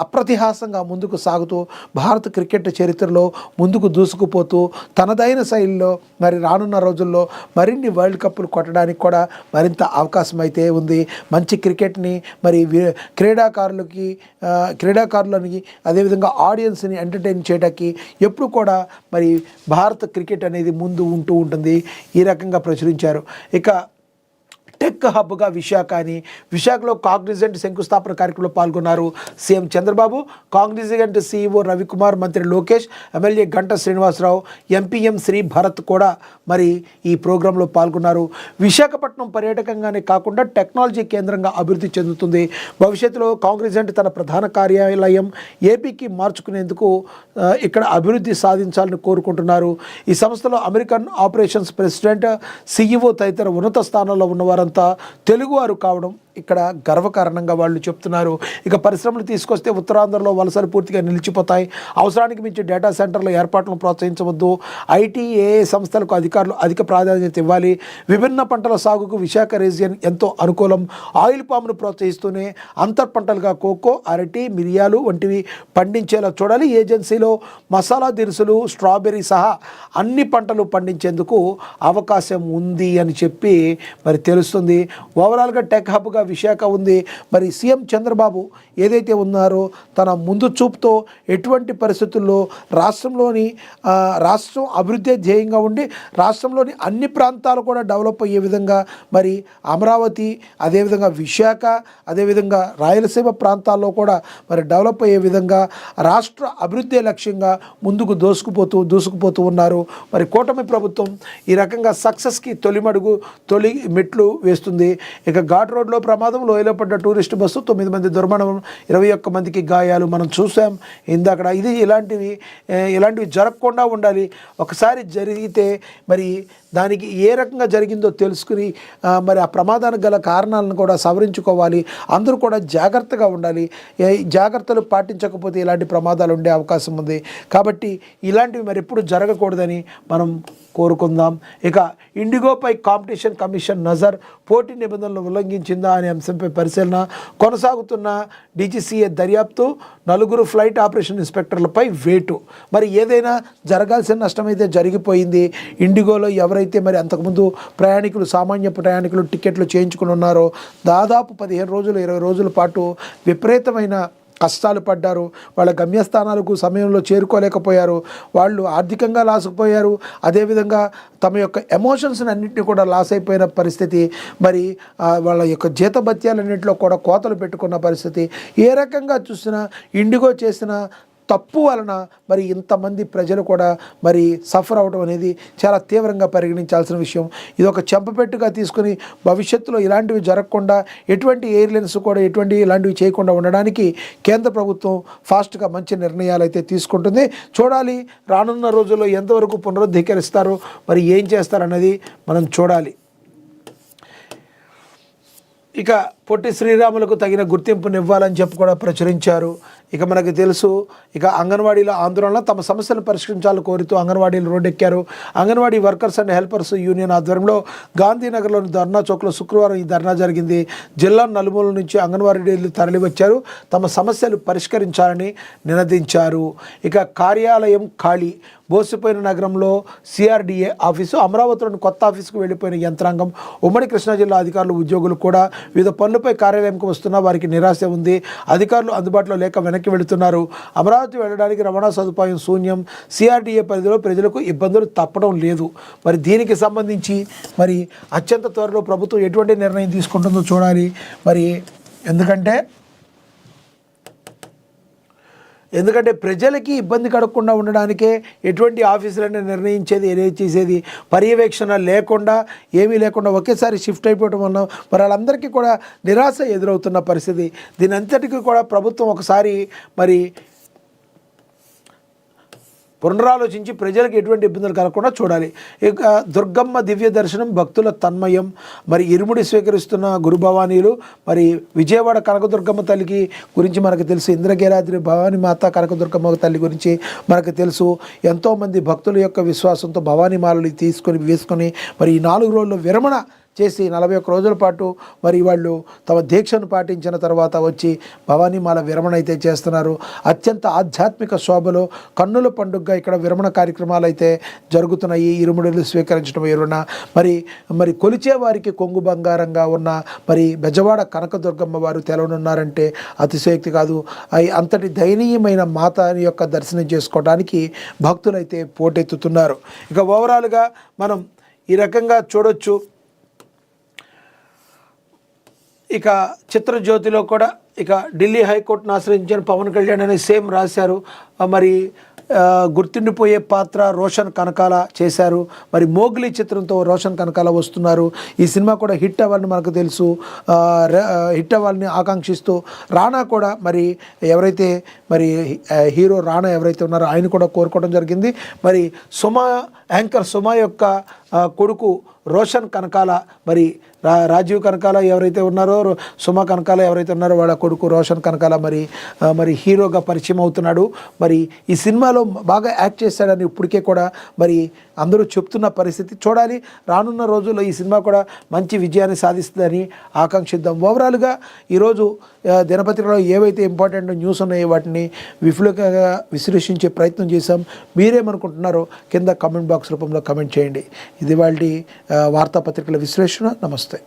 అప్రతిహాసంగా ముందుకు సాగుతూ భారత క్రికెట్ చరిత్రలో ముందుకు దూసుకుపోతూ తనదైన శైలిలో మరి రానున్న రోజుల్లో మరిన్ని వరల్డ్ కప్పులు కొట్టడానికి కూడా మరింత అవకాశం అయితే ఉంది. మంచి క్రికెట్ని మరి క్రీడాకారులని అదేవిధంగా ఆడియన్స్ని ఎంటర్టైన్ చేయడానికి ఎప్పుడు కూడా మరి భారత క్రికెట్ అనేది ముందు ఉంటూ ఉంటుంది. ఈ రకంగా ప్రచురించారు. ఇక టెక్ హబ్గా విశాఖలో కాగ్నిజెంట్ శంకుస్థాపన కార్యక్రమంలో పాల్గొన్నారు CM Chandrababu. Cognizant CEO Ravikumar, మంత్రి లోకేష్, ఎమ్మెల్యే గంటా శ్రీనివాసరావు, ఎంపీఎం శ్రీ భరత్ కూడా మరి ఈ ప్రోగ్రాంలో పాల్గొన్నారు. విశాఖపట్నం పర్యాటకంగానే కాకుండా టెక్నాలజీ కేంద్రంగా అభివృద్ధి చెందుతుంది. భవిష్యత్తులో కాగ్నిజెంట్ తన ప్రధాన కార్యాలయం ఏపీకి మార్చుకునేందుకు ఇక్కడ అభివృద్ధి సాధించాలని కోరుకుంటున్నారు. ఈ సంస్థలో అమెరికన్ ఆపరేషన్స్ ప్రెసిడెంట్, సీఈఓ తదితర ఉన్నత స్థానాల్లో ఉన్నవారు తెలుగువారు కావడం ఇక్కడ గర్వకారణంగా వాళ్ళు చెప్తున్నారు. ఇక పరిశ్రమలు తీసుకొస్తే ఉత్తరాంధ్రలో వలసలు పూర్తిగా నిలిచిపోతాయి. అవసరానికి మించి డేటా సెంటర్ల ఏర్పాట్లను ప్రోత్సహించవద్దు. ఐటీ, ఏఏ సంస్థలకు అధికారులు అధిక ప్రాధాన్యత ఇవ్వాలి. విభిన్న పంటల సాగుకు విశాఖ రీజియన్ ఎంతో అనుకూలం. ఆయిల్ పామ్ను ప్రోత్సహిస్తూనే అంతర్ పంటలుగా కోకో, అరటి, మిరియాలు వంటివి పండించేలా చూడాలి. ఏజెన్సీలో మసాలా దినుసులు, స్ట్రాబెర్రీ సహా అన్ని పంటలు పండించేందుకు అవకాశం ఉంది అని చెప్పి మరి తెలుస్తుంది. ఓవరాల్గా టెక్ హబ్గా విశాఖ ఉంది. మరి సీఎం చంద్రబాబు ఏదైతే ఉన్నారో తన ముందు చూపుతో ఎటువంటి పరిస్థితుల్లో రాష్ట్రం అభివృద్ధి ధ్యేయంగా ఉండి రాష్ట్రంలోని అన్ని ప్రాంతాలు కూడా డెవలప్ అయ్యే విధంగా మరి అమరావతి, అదేవిధంగా విశాఖ, అదేవిధంగా రాయలసీమ ప్రాంతాల్లో కూడా మరి డెవలప్ అయ్యే విధంగా రాష్ట్ర అభివృద్ధి లక్ష్యంగా ముందుకు దూసుకుపోతూ ఉన్నారు. మరి కూటమి ప్రభుత్వం ఈ రకంగా సక్సెస్కి తొలి మెట్లు వేస్తుంది. ఇక ఘాట్ రోడ్లో ప్రమాదం, లోయలో పడ్డ టూరిస్ట్ బస్సు, 9 మంది దుర్మరణం, 21 మందికి గాయాలు మనం చూసాం ఇందాక. ఇది ఇలాంటివి జరగకుండా ఉండాలి. ఒకసారి జరిగితే మరి దానికి ఏ రకంగా జరిగిందో తెలుసుకుని మరి ఆ ప్రమాదానికి గల కారణాలను కూడా సవరించుకోవాలి. అందరూ కూడా జాగ్రత్తగా ఉండాలి. జాగ్రత్తలు పాటించకపోతే ఇలాంటి ప్రమాదాలు ఉండే అవకాశం ఉంది. కాబట్టి ఇలాంటివి మరి ఎప్పుడు జరగకూడదని మనం కోరుకుందాం. ఇక ఇండిగోపై కాంపిటీషన్ కమిషన్ నజర్, పోటీ నిబంధనలు ఉల్లంఘించిందా అనే అంశంపై పరిశీలన కొనసాగుతున్న డీజీసీఏ దర్యాప్తు, 4 ఫ్లైట్ ఆపరేషన్ ఇన్స్పెక్టర్లపై వేటు. మరి ఏదైనా జరగాల్సిన నష్టమైతే జరిగిపోయింది. ఇండిగోలో ఎవరైతే మరి అంతకుముందు సామాన్య ప్రయాణికులు టికెట్లు చేయించుకుని ఉన్నారో దాదాపు 15 రోజులు 20 రోజుల పాటు విపరీతమైన కష్టాలు పడ్డారు. వాళ్ళ గమ్యస్థానాలకు సమయంలో చేరుకోలేకపోయారు. వాళ్ళు ఆర్థికంగా లాసుకుపోయారు. అదేవిధంగా తమ యొక్క ఎమోషన్స్ని అన్నింటినీ కూడా లాస్ అయిపోయిన పరిస్థితి. మరి వాళ్ళ యొక్క జీతభత్యాలన్నింటిలో కూడా కోతలు పెట్టుకున్న పరిస్థితి. ఏ రకంగా చూసినా ఇండిగో చేసిన తప్పు వలన మరి ఇంతమంది ప్రజలు కూడా మరి సఫర్ అవడం అనేది చాలా తీవ్రంగా పరిగణించాల్సిన విషయం. ఇది ఒక చెంపపెట్టుగా తీసుకుని భవిష్యత్తులో ఇలాంటివి జరగకుండా ఎటువంటి ఎయిర్లైన్స్ కూడా ఇలాంటివి చేయకుండా ఉండడానికి కేంద్ర ప్రభుత్వం ఫాస్ట్గా మంచి నిర్ణయాలు అయితే తీసుకుంటుంది. చూడాలి రానున్న రోజుల్లో ఎంతవరకు పునరుద్ధీకరిస్తారు, మరి ఏం చేస్తారన్నది మనం చూడాలి. ఇక పొట్టి శ్రీరాములకు తగిన గుర్తింపునివ్వాలని చెప్పి కూడా ప్రచురించారు. ఇక మనకు తెలుసు, ఇక అంగన్వాడీల ఆందోళన, తమ సమస్యలను పరిష్కరించాలని కోరుతూ అంగన్వాడీలు రోడ్డెక్కారు. Anganwadi workers and helpers union ఆధ్వర్యంలో గాంధీనగర్లోని ధర్నా చౌక్లో శుక్రవారం ఈ ధర్నా జరిగింది. జిల్లా నలుమూల నుంచి అంగన్వాడీలు తరలివచ్చారు. తమ సమస్యలు పరిష్కరించాలని నినదించారు. ఇక కార్యాలయం ఖాళీ, బోసిపోయిన నగరంలో సిఆర్డీఏ ఆఫీసు, అమరావతిలోని కొత్త ఆఫీసుకు వెళ్ళిపోయిన యంత్రాంగం. ఉమ్మడి కృష్ణా జిల్లా అధికారులు, ఉద్యోగులు కూడా వివిధ పనులపై కార్యాలయంకి వస్తున్నా వారికి నిరాశ ఉంది. అధికారులు అందుబాటులో లేక వెనక్కి వెళుతున్నారు. అమరావతి వెళ్ళడానికి రవాణా సదుపాయం శూన్యం. సిఆర్డీఏ పరిధిలో ప్రజలకు ఇబ్బందులు తప్పడం లేదు. మరి దీనికి సంబంధించి మరి అత్యంత త్వరలో ప్రభుత్వం ఎటువంటి నిర్ణయం తీసుకుంటుందో చూడాలి. మరి ఎందుకంటే ప్రజలకి ఇబ్బంది కలగకుండా ఉండడానికే ఎటువంటి ఆఫీసులన్నీ నిర్ణయించేది, ఏదైతే చేసేది, పర్యవేక్షణ లేకుండా ఏమీ లేకుండా ఒకేసారి షిఫ్ట్ అయిపోవడం వల్ల మరి వాళ్ళందరికీ కూడా నిరాశ ఎదురవుతున్న పరిస్థితి. దీని అంతటికీ కూడా ప్రభుత్వం ఒకసారి మరి పునరాలోచించి ప్రజలకు ఎటువంటి ఇబ్బందులు కలగకుండా చూడాలి. ఇక దుర్గమ్మ దివ్య దర్శనం, భక్తుల తన్మయం. మరి ఇరుముడి స్వీకరిస్తున్న గురుభవానీలు. మరి విజయవాడ కనకదుర్గమ్మ తల్లికి గురించి మనకు తెలుసు. ఇంద్రకీలాద్రి భవానీ మాత కనకదుర్గమ్మ తల్లి గురించి మనకు తెలుసు. ఎంతోమంది భక్తుల యొక్క విశ్వాసంతో భవానీ మాలలు వేసుకొని మరి ఈ 4 రోజుల్లో విరమణ చేసి 41 రోజుల పాటు మరి వాళ్ళు తమ దీక్షను పాటించిన తర్వాత వచ్చి భవానీమాల విరమణ అయితే చేస్తున్నారు. అత్యంత ఆధ్యాత్మిక శోభలో కన్నుల పండుగగా ఇక్కడ విరమణ కార్యక్రమాలు అయితే జరుగుతున్నాయి. ఇరుముడులు స్వీకరించడం ఎరున మరి కొలిచే వారికి కొంగు బంగారంగా ఉన్న మరి బెజవాడ కనకదుర్గమ్మ వారు తెలవనున్నారంటే అతిశయోక్తి కాదు. అంతటి దయనీయమైన మాత యొక్క దర్శనం చేసుకోవడానికి భక్తులైతే పోటెత్తుతున్నారు. ఇక ఓవరాల్గా మనం ఈ రకంగా చూడొచ్చు. ఇక చిత్రజ్యోతిలో కూడా ఇక ఢిల్లీ హైకోర్టును ఆశ్రయించిన పవన్ కళ్యాణ్ అని సేమ్ రాశారు. మరి గుర్తుండిపోయే పాత్ర రోషన్ కనకాల చేశారు. మరి మోగ్లీ చిత్రంతో రోషన్ కనకాల వస్తున్నారు. ఈ సినిమా కూడా హిట్ అవ్వాలని మనకు తెలుసు. హిట్ అవ్వాలని ఆకాంక్షిస్తూ రానా కూడా మరి ఎవరైతే మరి హీరో రానా ఎవరైతే ఉన్నారో ఆయన కూడా కోరుకోవడం జరిగింది. మరి యాంకర్ సుమ యొక్క కొడుకు రోషన్ కనకాల, మరి రాజీవ్ కనకాల ఎవరైతే ఉన్నారో, సుమ కనకాల ఎవరైతే ఉన్నారో వాళ్ళ కొడుకు రోషన్ కనకాల మరి హీరోగా పరిచయం అవుతున్నాడు. మరి ఈ సినిమాలో బాగా యాక్ట్ చేశాడని ఇప్పటికే కూడా మరి అందరూ చెప్తున్న పరిస్థితి. చూడాలి, రానున్న రోజుల్లో ఈ సినిమా కూడా మంచి విజయాన్ని సాధిస్తుందని ఆకాంక్షిద్దాం. ఓవరాల్గా ఈరోజు దినపత్రికలో ఏవైతే ఇంపార్టెంట్ న్యూస్ ఉన్నాయో వాటిని విపులంగా విశ్లేషించే ప్రయత్నం చేశాం. మీరేమనుకుంటున్నారో కింద కామెంట్ బాక్స్ రూపంలో కామెంట్ చేయండి. ఇది వాళ్ళ వార్తాపత్రికల విశ్లేషణ. నమస్తే.